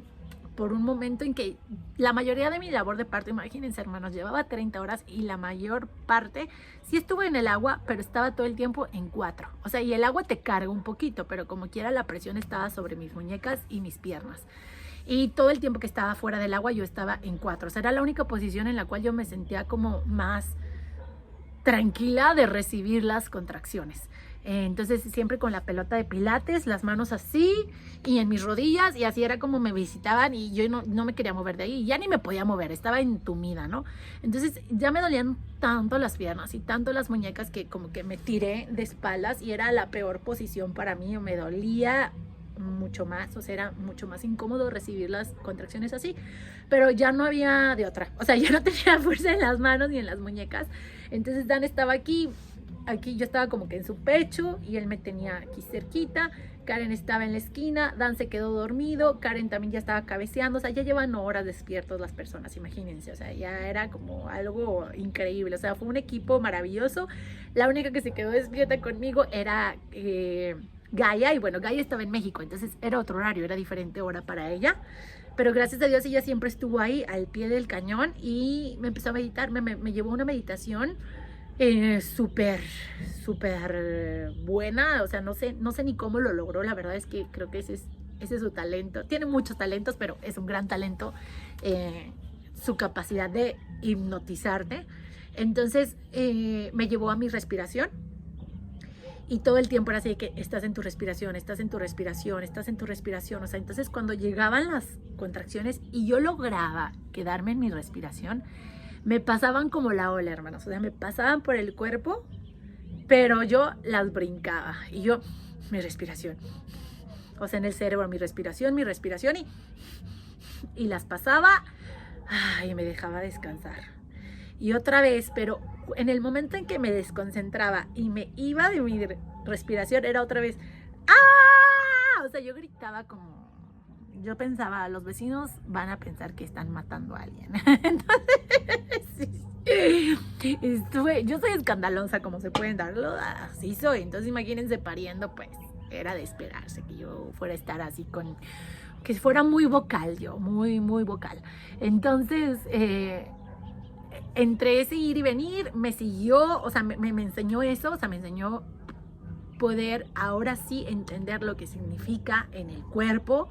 Por un momento en que la mayoría de mi labor de parto, imagínense, hermanos, llevaba 30 horas y la mayor parte sí estuve en el agua, pero estaba todo el tiempo en 4. O sea, y el agua te carga un poquito, pero como quiera la presión estaba sobre mis muñecas y mis piernas. Y todo el tiempo que estaba fuera del agua yo estaba en 4. O sea, era la única posición en la cual yo me sentía como más tranquila de recibir las contracciones. Entonces siempre con la pelota de pilates, las manos así y en mis rodillas, y así era como me visitaban, y yo no me quería mover de ahí, ya ni me podía mover, estaba entumida, ¿no? Entonces ya me dolían tanto las piernas y tanto las muñecas que como que me tiré de espaldas y era la peor posición para mí, me dolía mucho más, o sea, era mucho más incómodo recibir las contracciones así, pero ya no había de otra, o sea, ya no tenía fuerza en las manos ni en las muñecas. Entonces Dan estaba aquí yo estaba como que en su pecho y él me tenía aquí cerquita, Karen estaba en la esquina, Dan se quedó dormido, Karen también ya estaba cabeceando, o sea, ya llevan horas despiertos las personas, imagínense, o sea, ya era como algo increíble, o sea, fue un equipo maravilloso. La única que se quedó despierta conmigo era Gaia, y bueno, Gaia estaba en México, entonces era otro horario, era diferente hora para ella, pero gracias a Dios ella siempre estuvo ahí al pie del cañón y me empezó a meditar, me llevó una meditación súper buena, o sea, no sé ni cómo lo logró, la verdad es que creo que ese es su talento, tiene muchos talentos, pero es un gran talento, su capacidad de hipnotizarte. Entonces me llevó a mi respiración. Y todo el tiempo era así de que estás en tu respiración, estás en tu respiración, estás en tu respiración. O sea, entonces cuando llegaban las contracciones y yo lograba quedarme en mi respiración, me pasaban como la ola, hermanos. O sea, me pasaban por el cuerpo, pero yo las brincaba. Y yo, mi respiración. O sea, en el cerebro, mi respiración y las pasaba y me dejaba descansar. Y otra vez, pero en el momento en que me desconcentraba y me iba de mi respiración, era otra vez ¡ah! O sea, yo gritaba como, yo pensaba, los vecinos van a pensar que están matando a alguien. Entonces, yo soy escandalosa, como se pueden dar, así soy. Entonces, imagínense pariendo, pues, era de esperarse que yo fuera a estar así que fuera muy vocal yo, muy, muy vocal. Entonces, entre ese ir y venir, me siguió, o sea, me enseñó eso, o sea, me enseñó poder ahora sí entender lo que significa en el cuerpo,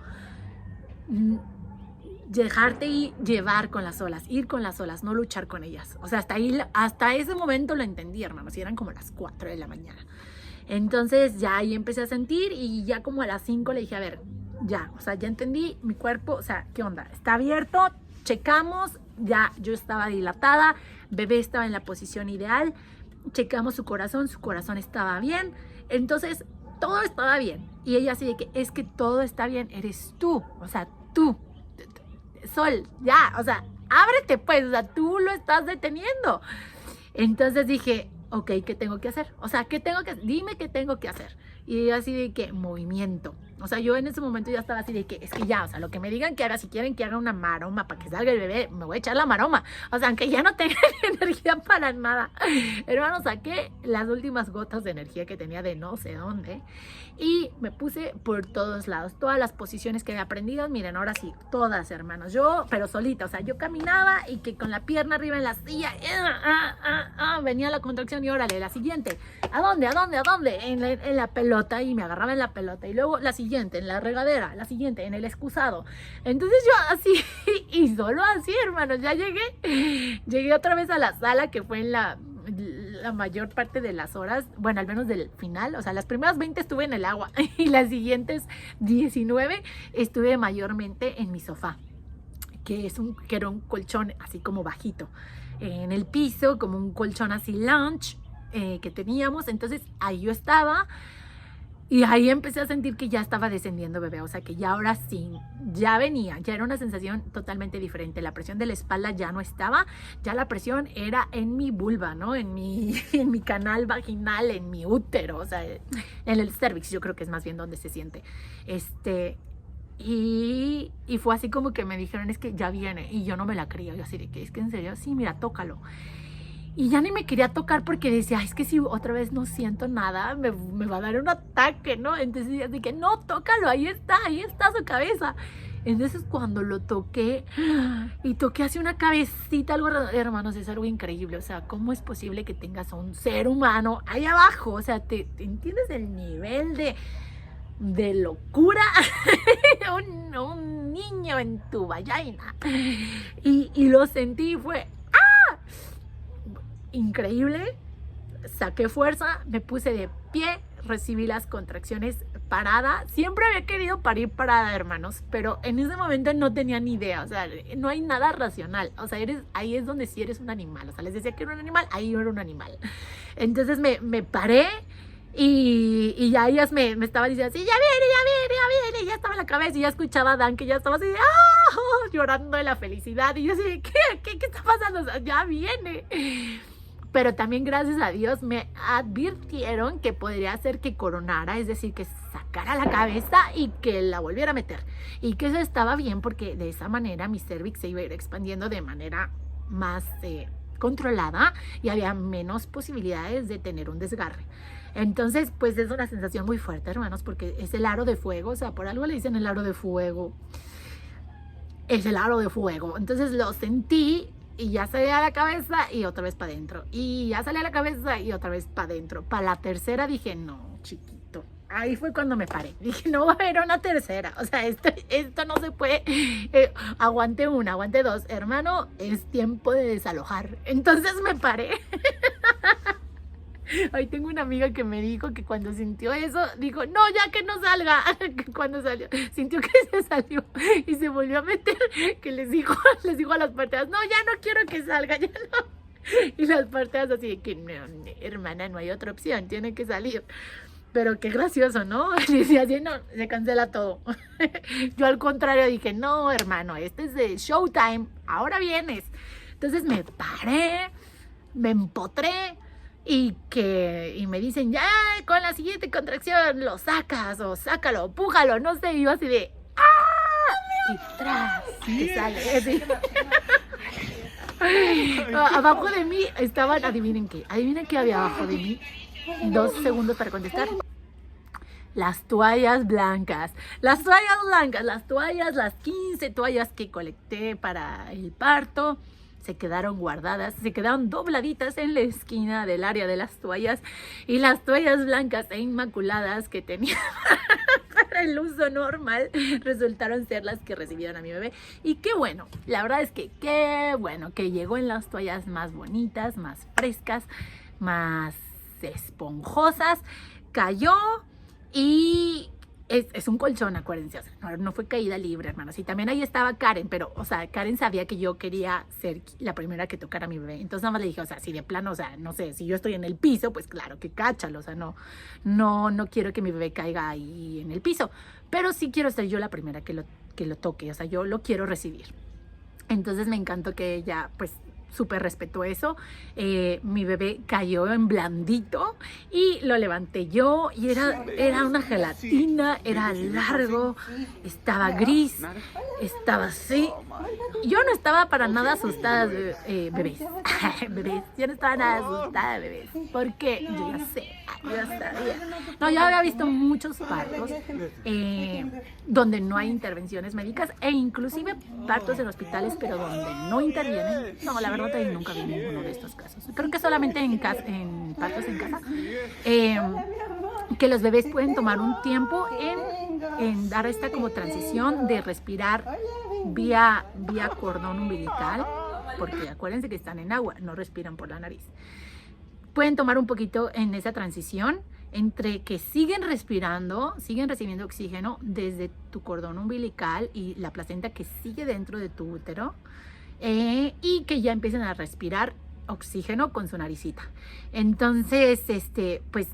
dejarte y llevar con las olas, ir con las olas, no luchar con ellas. O sea, hasta ese momento lo entendí, hermanos, y eran como las 4 de la mañana. Entonces ya ahí empecé a sentir y ya como a las 5 le dije, a ver, ya, o sea, ya entendí mi cuerpo, o sea, ¿qué onda? Está abierto, checamos, ya yo estaba dilatada, bebé estaba en la posición ideal, checamos su corazón estaba bien, entonces todo estaba bien. Y ella así de que es que todo está bien, eres tú, o sea, tú, Sol, ya, o sea, ábrete pues, o sea, tú lo estás deteniendo. Entonces dije, ok, ¿qué tengo que hacer? O sea, ¿qué tengo que hacer? Dime qué tengo que hacer. Y yo así de que, movimiento. O sea, yo en ese momento ya estaba así de que, es que ya, o sea, lo que me digan que haga, si quieren que haga una maroma para que salga el bebé, me voy a echar la maroma. O sea, aunque ya no tenga energía para nada. Hermano, saqué las últimas gotas de energía que tenía de no sé dónde. Y me puse por todos lados, todas las posiciones que había aprendido, miren, ahora sí, todas, hermanos, yo, pero solita, o sea, yo caminaba y que con la pierna arriba en la silla, venía la contracción y órale, la siguiente, ¿a dónde? En la pelota, y me agarraba en la pelota, y luego la siguiente, en la regadera, la siguiente, en el excusado. Entonces yo así, y solo así, hermanos, ya llegué otra vez a la sala, que fue en la mayor parte de las horas, bueno, al menos del final, o sea, las primeras 20 estuve en el agua y las siguientes 19 estuve mayormente en mi sofá, que era un colchón así como bajito, en el piso, como un colchón así lounge que teníamos. Entonces ahí yo estaba. Y ahí empecé a sentir que ya estaba descendiendo bebé, o sea que ya ahora sí, ya venía, ya era una sensación totalmente diferente. La presión de la espalda ya no estaba, ya la presión era en mi vulva, ¿no? En mi canal vaginal, en mi útero, o sea, en el cervix, yo creo que es más bien donde se siente. Y fue así como que me dijeron, es que ya viene, y yo no me la creía, yo así de que, es que en serio, sí, mira, tócalo. Y ya ni me quería tocar porque decía, es que si otra vez no siento nada, me va a dar un ataque, ¿no? Entonces yo dije, no, tócalo, ahí está su cabeza. Entonces cuando lo toqué, y toqué así una cabecita, algo, hermanos, es algo increíble. O sea, ¿cómo es posible que tengas a un ser humano ahí abajo? O sea, ¿te entiendes el nivel de locura? un niño en tu vagina. Y lo sentí, fue increíble. Saqué fuerza, me puse de pie, recibí las contracciones parada. Siempre había querido parir parada, hermanos, pero en ese momento no tenía ni idea. O sea, no hay nada racional. O sea, ahí es donde sí eres un animal. O sea, les decía que era un animal, ahí yo era un animal. Entonces me paré y ya ellas me estaban diciendo así, ya viene, ya estaba en la cabeza, y ya escuchaba a Dan que ya estaba así de, llorando de la felicidad. Y yo así, ¿qué está pasando? O sea, ya viene. Pero también, gracias a Dios, me advirtieron que podría ser que coronara, es decir, que sacara la cabeza y que la volviera a meter. Y que eso estaba bien, porque de esa manera mi cervix se iba a ir expandiendo de manera más controlada y había menos posibilidades de tener un desgarre. Entonces, pues es una sensación muy fuerte, hermanos, porque es el aro de fuego. O sea, por algo le dicen el aro de fuego. Es el aro de fuego. Entonces lo sentí. Y ya salía a la cabeza y otra vez para adentro. Y ya salía a la cabeza y otra vez para adentro. Para la tercera dije, no, chiquito. Ahí fue cuando me paré. Dije, no va a haber una tercera. O sea, esto no se puede. Aguante una, aguante dos. Hermano, es tiempo de desalojar. Entonces me paré. Ahí tengo una amiga que me dijo que cuando sintió eso, dijo, no, ya que no salga. Que cuando salió, sintió que se salió y se volvió a meter, que les dijo a las parteras, no, ya no quiero que salga, ya no. Y las parteras así de que, no, hermana, no hay otra opción, tiene que salir. Pero qué gracioso, ¿no? Decía así, no, se cancela todo. Yo al contrario dije, no, hermano, este es de Showtime, ahora vienes. Entonces me paré, me empotré. Y me dicen, ya, con la siguiente contracción lo sacas, o sácalo, pújalo, no sé. Y yo así de, y tras, que sale. Así. Abajo de mí estaban, adivinen qué había abajo de mí. 2 segundos para contestar. Las toallas blancas, las 15 toallas que colecté para el parto. se quedaron guardadas, se quedaron dobladitas en la esquina del área de las toallas, y las toallas blancas e inmaculadas que tenía para el uso normal resultaron ser las que recibieron a mi bebé. Y qué bueno, la verdad es que qué bueno que llegó en las toallas más bonitas, más frescas, más esponjosas. Cayó y es un colchón, acuérdense, o sea, no fue caída libre, hermanas. Y también ahí estaba Karen, pero, o sea, Karen sabía que yo quería ser la primera que tocara a mi bebé. Entonces nada más le dije, o sea, si de plano, o sea, no sé, si yo estoy en el piso, pues claro que cáchalo, o sea, no quiero que mi bebé caiga ahí en el piso. Pero sí quiero ser yo la primera que lo toque, o sea, yo lo quiero recibir. Entonces me encantó que ella, pues, súper respetó eso. Mi bebé cayó en blandito y lo levanté yo y era una gelatina, era largo, estaba gris, estaba así. Yo no estaba para nada asustada, bebés. Bebés, yo no estaba nada asustada, bebés, porque yo ya sé, yo ya sabía. No, yo había visto muchos partos donde no hay intervenciones médicas, e inclusive partos en hospitales, pero donde no intervienen. No, la verdad nunca vi ninguno de estos casos. Creo que solamente en partos en casa, que los bebés pueden tomar un tiempo en dar esta como transición de respirar vía cordón umbilical, porque acuérdense que están en agua, no respiran por la nariz. Pueden tomar un poquito en esa transición entre que siguen respirando, siguen recibiendo oxígeno desde tu cordón umbilical y la placenta que sigue dentro de tu útero, y que ya empiecen a respirar oxígeno con su naricita. Entonces, pues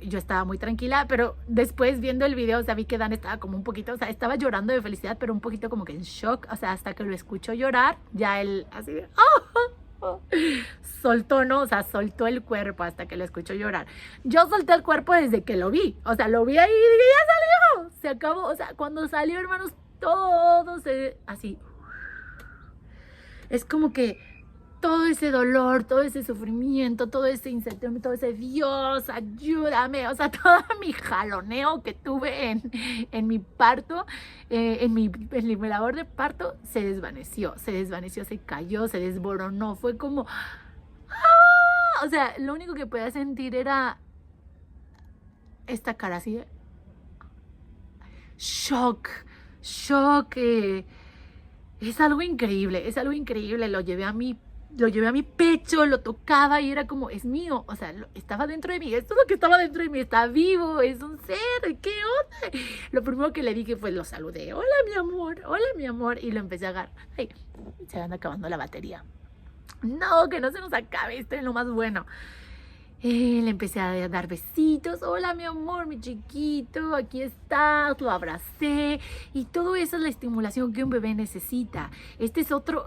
yo estaba muy tranquila, pero después viendo el video, o sea, vi que Dan estaba como un poquito, o sea, estaba llorando de felicidad, pero un poquito como que en shock, o sea, hasta que lo escuchó llorar, ya él así de, soltó, ¿no? O sea, soltó el cuerpo hasta que lo escuchó llorar. Yo solté el cuerpo desde que lo vi, o sea, lo vi ahí y dije, ya salió, se acabó, o sea, cuando salió, hermanos, todo así, es como que todo ese dolor, todo ese sufrimiento, todo ese incertidumbre, todo ese Dios, ayúdame, o sea, todo mi jaloneo que tuve en mi parto, en mi labor de parto, se desvaneció, se cayó, se desboronó, fue como, o sea, lo único que podía sentir era esta cara así de shock, es algo increíble, lo llevé a mi pecho, lo tocaba y era como, es mío, o sea, estaba dentro de mí, esto es lo que estaba dentro de mí, está vivo, es un ser, ¿qué onda? Lo primero que le dije fue, lo saludé, hola mi amor, y lo empecé a agarrar. Ay, se anda acabando la batería. No, que no se nos acabe, esto es lo más bueno. Le empecé a dar besitos, hola mi amor, mi chiquito, aquí estás, lo abracé, y todo eso es la estimulación que un bebé necesita. Esta es otra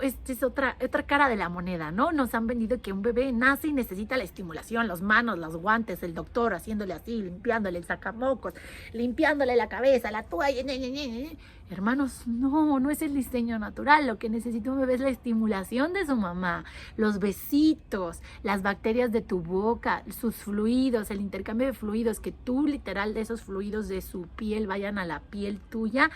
cara de la moneda, ¿no? Nos han vendido que un bebé nace y necesita la estimulación, las manos, los guantes, el doctor haciéndole así, limpiándole el sacamocos, limpiándole la cabeza, la toalla, Hermanos, no es el diseño natural. Lo que necesita un bebé es la estimulación de su mamá, los besitos, las bacterias de tu boca, sus fluidos, el intercambio de fluidos, que tú literal de esos fluidos de su piel vayan a la piel tuya.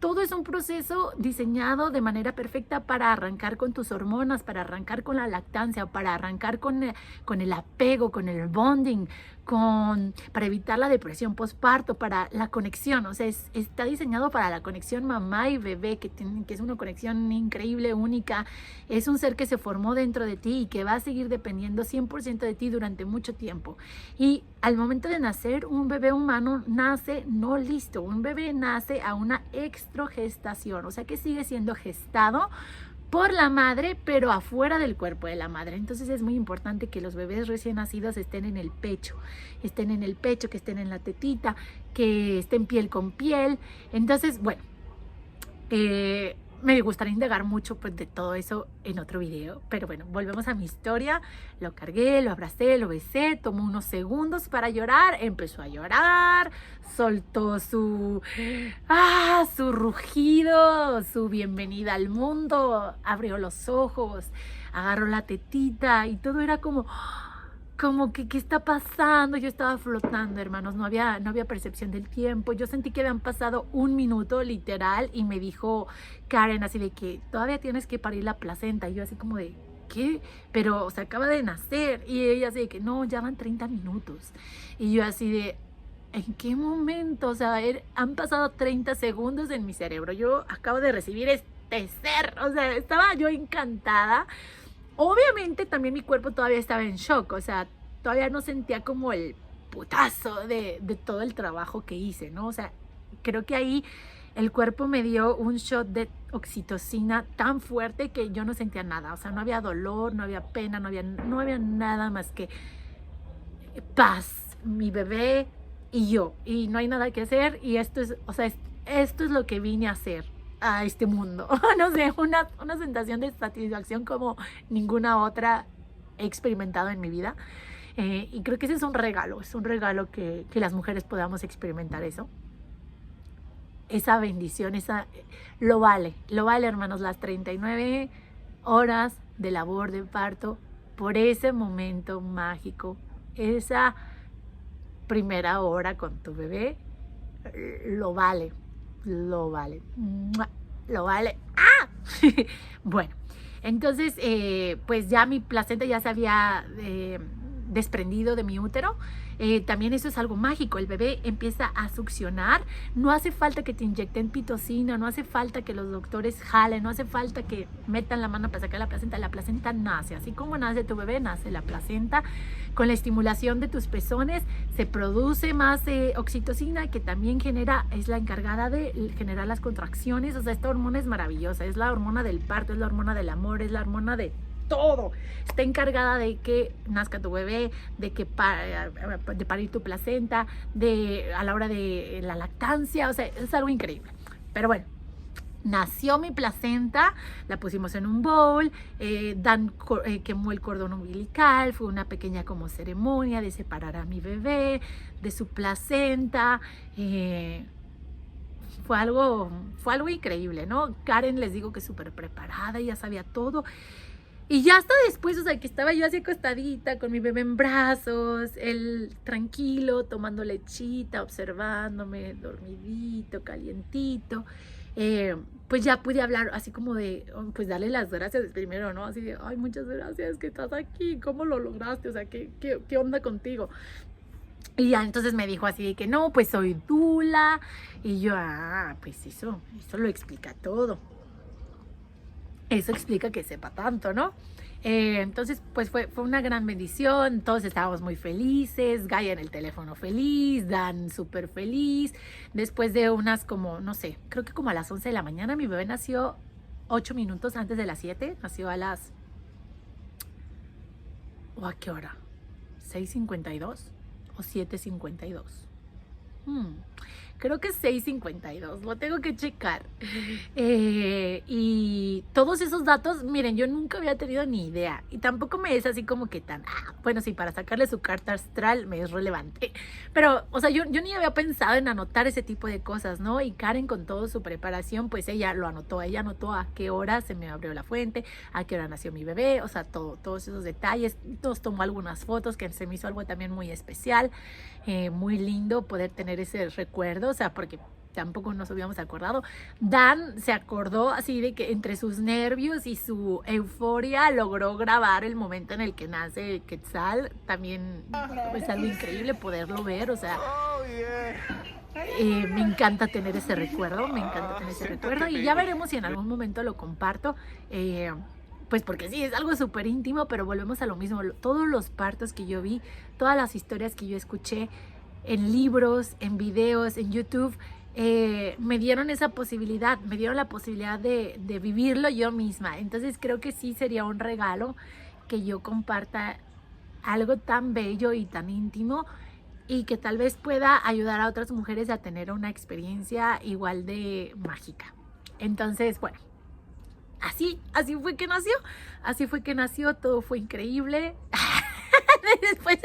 Todo es un proceso diseñado de manera perfecta para arrancar con tus hormonas, para arrancar con la lactancia, para arrancar con el apego, con el bonding, para evitar la depresión postparto, para la conexión. O sea, está diseñado para la conexión mamá y bebé, que es una conexión increíble, única. Es un ser que se formó dentro de ti y que va a seguir dependiendo 100% de ti durante mucho tiempo. Y al momento de nacer, un bebé humano nace no listo. Un bebé nace a una extrogestación, o sea que sigue siendo gestado por la madre, pero afuera del cuerpo de la madre. Entonces es muy importante que los bebés recién nacidos estén en el pecho, que estén en la tetita, que estén piel con piel. Entonces, bueno, me gustaría indagar mucho pues, de todo eso en otro video, pero bueno, volvemos a mi historia. Lo cargué, lo abracé, lo besé, tomó unos segundos para llorar, empezó a llorar, soltó su rugido, su bienvenida al mundo, abrió los ojos, agarró la tetita y todo era como que, ¿qué está pasando? Yo estaba flotando, hermanos, no había percepción del tiempo. Yo sentí que habían pasado 1 minuto, literal, y me dijo Karen así de que todavía tienes que parir la placenta. Y yo así como de, ¿qué? Pero, o sea, acaba de nacer. Y ella así de que, no, ya van 30 minutos. Y yo así de, ¿en qué momento? O sea, han pasado 30 segundos en mi cerebro. Yo acabo de recibir este ser. O sea, estaba yo encantada. Obviamente también mi cuerpo todavía estaba en shock. O sea, todavía no sentía como el putazo de todo el trabajo que hice, ¿no? O sea, creo que ahí el cuerpo me dio un shot de oxitocina tan fuerte que yo no sentía nada. O sea, no había dolor, no había pena, no había nada más que paz, mi bebé y yo. Y no hay nada que hacer. Y esto es, o sea, esto es lo que vine a hacer a este mundo. No sé, una sensación de satisfacción como ninguna otra he experimentado en mi vida. Y creo que ese es un regalo que las mujeres podamos experimentar eso. Esa bendición, lo vale, hermanos, las 39 horas de labor de parto por ese momento mágico, esa primera hora con tu bebé, lo vale, lo vale, lo vale. ¡Ah! Bueno, entonces, pues ya mi placenta ya se había desprendido de mi útero. También eso es algo mágico, el bebé empieza a succionar, no hace falta que te inyecten pitocina, no hace falta que los doctores jalen, no hace falta que metan la mano para sacar la placenta nace, así como nace tu bebé, nace la placenta, con la estimulación de tus pezones se produce más oxitocina, que también es la encargada de generar las contracciones. O sea, esta hormona es maravillosa, es la hormona del parto, es la hormona del amor, es la hormona de todo. Está encargada de que nazca tu bebé, de parir tu placenta, a la hora de la lactancia. O sea, es algo increíble. Pero bueno, nació mi placenta, la pusimos en un bowl, quemó el cordón umbilical, fue una pequeña como ceremonia de separar a mi bebé de su placenta. Fue algo increíble, ¿no? Karen, les digo que súper preparada, ya sabía todo. Y ya hasta después, o sea, que estaba yo así acostadita con mi bebé en brazos, él tranquilo, tomando lechita, observándome, dormidito, calientito. Pues ya pude hablar así como de, pues darle las gracias primero, ¿no? Así de, ay, muchas gracias que estás aquí, ¿cómo lo lograste? O sea, ¿qué onda contigo? Y ya entonces me dijo así de que no, pues soy dula. Y yo, pues eso lo explica todo. Eso explica que sepa tanto, ¿no? Entonces, pues fue una gran bendición. Todos estábamos muy felices. Gaia en el teléfono feliz, Dan súper feliz. Después de unas como, no sé, creo que como a las 11 de la mañana, mi bebé nació 8 minutos antes de las 7. Nació a las... ¿O a qué hora? ¿6:52 o 7:52? Creo que es 6:52, lo tengo que checar. Y todos esos datos, miren, yo nunca había tenido ni idea. Y tampoco me es así como que tan, bueno, sí, para sacarle su carta astral me es relevante. Pero, o sea, yo ni había pensado en anotar ese tipo de cosas, ¿no? Y Karen, con toda su preparación, pues ella lo anotó. Ella anotó a qué hora se me abrió la fuente, a qué hora nació mi bebé, o sea, todos esos detalles. Nos tomó algunas fotos que se me hizo algo también muy especial, muy lindo poder tener ese recuerdo. O sea, porque tampoco nos habíamos acordado. Dan se acordó así de que entre sus nervios y su euforia logró grabar el momento en el que nace Quetzal. También es algo increíble poderlo ver, o sea, me encanta tener ese recuerdo, y ya veremos si en algún momento lo comparto. Pues porque sí, es algo súper íntimo, pero volvemos a lo mismo. Todos los partos que yo vi, todas las historias que yo escuché en libros, en videos, en YouTube, me dieron esa posibilidad, me dieron la posibilidad de vivirlo yo misma. Entonces creo que sí sería un regalo que yo comparta algo tan bello y tan íntimo, y que tal vez pueda ayudar a otras mujeres a tener una experiencia igual de mágica. Entonces, bueno, así fue que nació, todo fue increíble. Después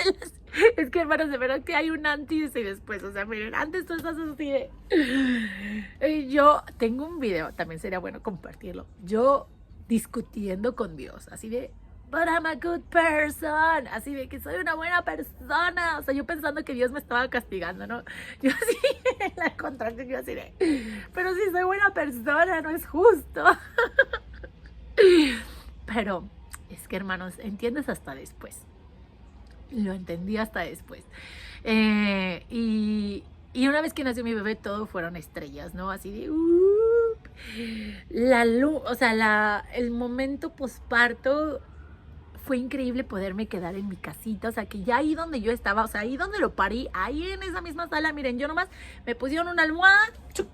es que, hermanos, de verdad que hay un antes y después. O sea, miren, antes tú estás así de... Yo tengo un video, también sería bueno compartirlo, yo discutiendo con Dios, así de, but I'm a good person, así de que soy una buena persona. O sea, yo pensando que Dios me estaba castigando, ¿no? Yo así, en la contracción, yo así de, pero si soy buena persona, no es justo. Pero Es que, hermanos, entiendes hasta después. Lo entendí hasta después. Y una vez que nació mi bebé, todo fueron estrellas, ¿no? Así de... la luz, o sea, el momento posparto fue increíble poderme quedar en mi casita, o sea, que ya ahí donde yo estaba, o sea, ahí donde lo parí, ahí en esa misma sala, miren, yo nomás me pusieron una almohada, ¡chuc!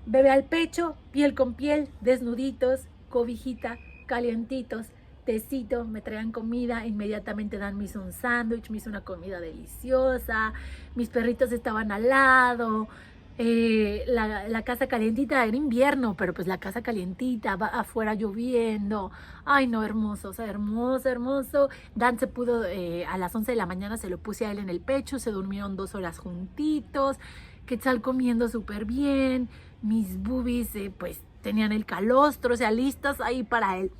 Bebé al pecho, piel con piel, desnuditos, cobijita, calientitos, tecito, me traían comida, inmediatamente Dan me hizo un sándwich, me hizo una comida deliciosa, mis perritos estaban al lado, la casa calientita, era invierno, pero pues la casa calientita, va afuera lloviendo, ay no, hermoso, o sea, hermoso, hermoso. Dan se pudo, a las 11 de la mañana se lo puse a él en el pecho, se durmieron 2 horas juntitos, Quetzal comiendo súper bien, mis boobies pues tenían el calostro, o sea, listas ahí para él.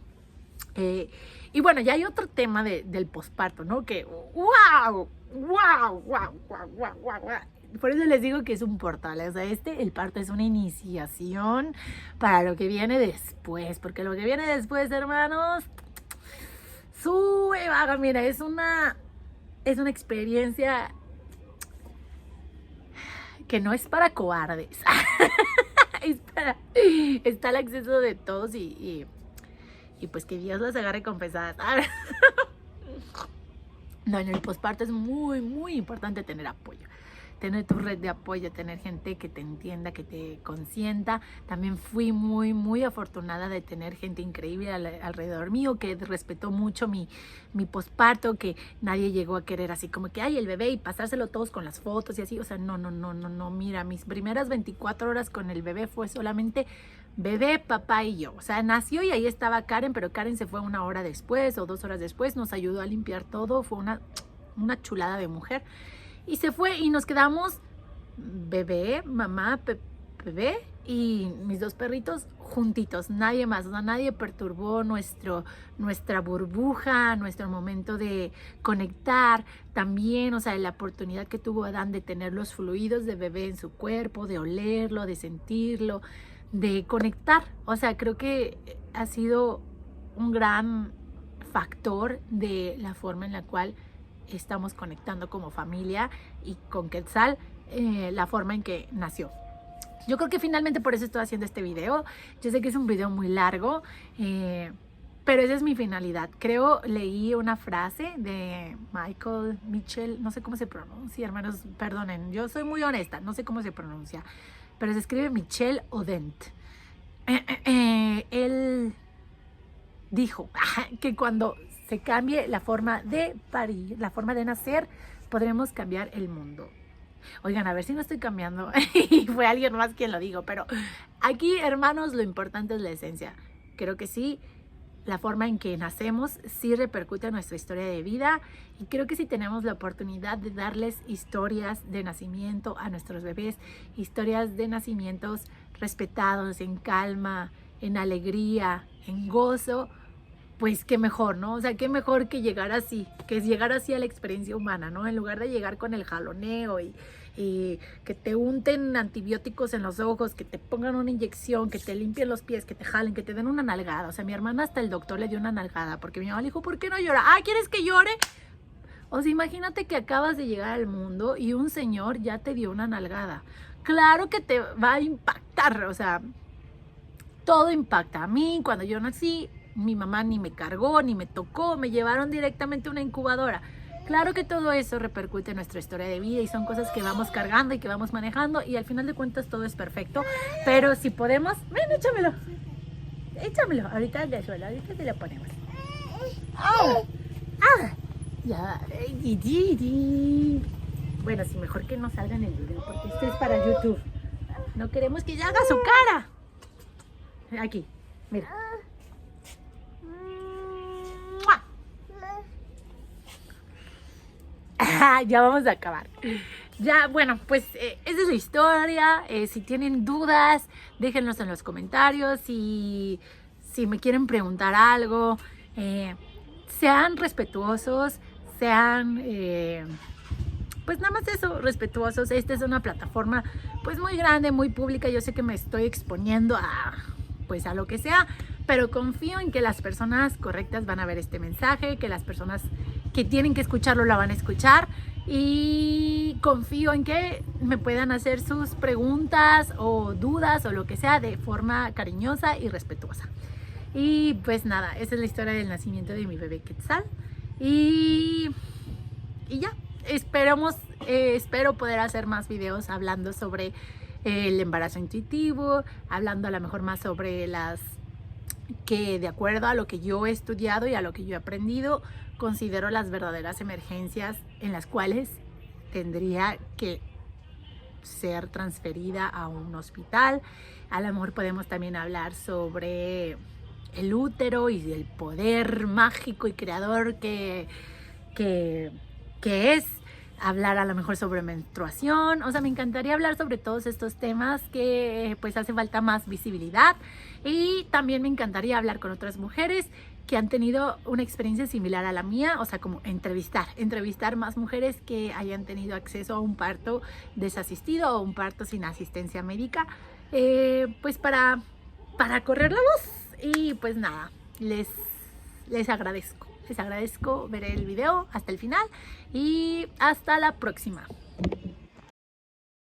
Y bueno, ya hay otro tema del posparto, ¿no? Que wow, wow, wow, wow, wow, wow, wow. Por eso les digo que es un portal, o sea, el parto es una iniciación para lo que viene después, porque lo que viene después, hermanos, sube, vaga, mira, es una experiencia que no es para cobardes, está al acceso de todos y pues que Dios las agarre confesadas. No, en el posparto es muy, muy importante tener apoyo. Tener tu red de apoyo, tener gente que te entienda, que te consienta. También fui muy, muy afortunada de tener gente increíble alrededor mío, que respetó mucho mi posparto, que nadie llegó a querer así como que, ay, el bebé, y pasárselo todos con las fotos y así. O sea, no, mira, mis primeras 24 horas con el bebé fue solamente bebé, papá y yo. O sea, nació y ahí estaba Karen, pero Karen se fue 1 hora después o 2 horas después, nos ayudó a limpiar todo, fue una chulada de mujer. Y se fue y nos quedamos bebé, mamá, bebé y mis 2 perritos juntitos, nadie más, o sea, nadie perturbó nuestra burbuja, nuestro momento de conectar. También, o sea, la oportunidad que tuvo Adán de tener los fluidos de bebé en su cuerpo, de olerlo, de sentirlo, de conectar. O sea, creo que ha sido un gran factor de la forma en la cual estamos conectando como familia y con Quetzal, la forma en que nació. Yo creo que finalmente por eso estoy haciendo este video. Yo sé que es un video muy largo, pero esa es mi finalidad. Creo, leí una frase de Michael Mitchell, no sé cómo se pronuncia, hermanos, perdonen, yo soy muy honesta, no sé cómo se pronuncia, pero se escribe Michel Odent. Él dijo que cuando se cambie la forma de parir, la forma de nacer, podremos cambiar el mundo. Oigan, a ver si no estoy cambiando. Y fue alguien más quien lo dijo, pero aquí, hermanos, lo importante es la esencia. Creo que sí, la forma en que nacemos sí repercute en nuestra historia de vida, y creo que si tenemos la oportunidad de darles historias de nacimiento a nuestros bebés, historias de nacimientos respetados, en calma, en alegría, en gozo, pues qué mejor, ¿no? O sea, qué mejor que llegar así, que es llegar así a la experiencia humana, ¿no? En lugar de llegar con el jaloneo y que te unten antibióticos en los ojos, que te pongan una inyección, que te limpien los pies, que te jalen, que te den una nalgada. O sea, mi hermana hasta el doctor le dio una nalgada porque mi mamá le dijo, ¿por qué no llora? Ah, ¿quieres que llore? O sea, imagínate que acabas de llegar al mundo y un señor ya te dio una nalgada. Claro que te va a impactar, o sea, todo impacta. A mí, cuando yo nací, mi mamá ni me cargó, ni me tocó, me llevaron directamente a una incubadora. Claro que todo eso repercute en nuestra historia de vida y son cosas que vamos cargando y que vamos manejando, y al final de cuentas todo es perfecto, pero si podemos, ven, échamelo, ahorita de suelo, ahorita te lo ponemos. Ya, bueno, sí, mejor que no salga en el video porque esto es para YouTube. No queremos que ya haga su cara. Aquí, mira. Ya vamos a acabar. Ya, bueno, pues esa es la historia. Si tienen dudas, déjenlos en los comentarios. Si me quieren preguntar algo, sean respetuosos, sean, pues nada más eso, respetuosos. Esta es una plataforma pues muy grande, muy pública. Yo sé que me estoy exponiendo a lo que sea, pero confío en que las personas correctas van a ver este mensaje, que las personas que tienen que escucharlo la van a escuchar, y confío en que me puedan hacer sus preguntas o dudas o lo que sea de forma cariñosa y respetuosa. Y pues nada, esa es la historia del nacimiento de mi bebé Quetzal. Y ya, espero poder hacer más videos hablando sobre el embarazo intuitivo, hablando a lo mejor más sobre las que, de acuerdo a lo que yo he estudiado y a lo que yo he aprendido, considero las verdaderas emergencias en las cuales tendría que ser transferida a un hospital. A lo mejor podemos también hablar sobre el útero y el poder mágico y creador que es, hablar a lo mejor sobre menstruación. O sea, me encantaría hablar sobre todos estos temas que pues hace falta más visibilidad, y también me encantaría hablar con otras mujeres que han tenido una experiencia similar a la mía, o sea, como entrevistar más mujeres que hayan tenido acceso a un parto desasistido o un parto sin asistencia médica, pues para correr la voz. Y pues nada, les agradezco ver el video hasta el final, y hasta la próxima.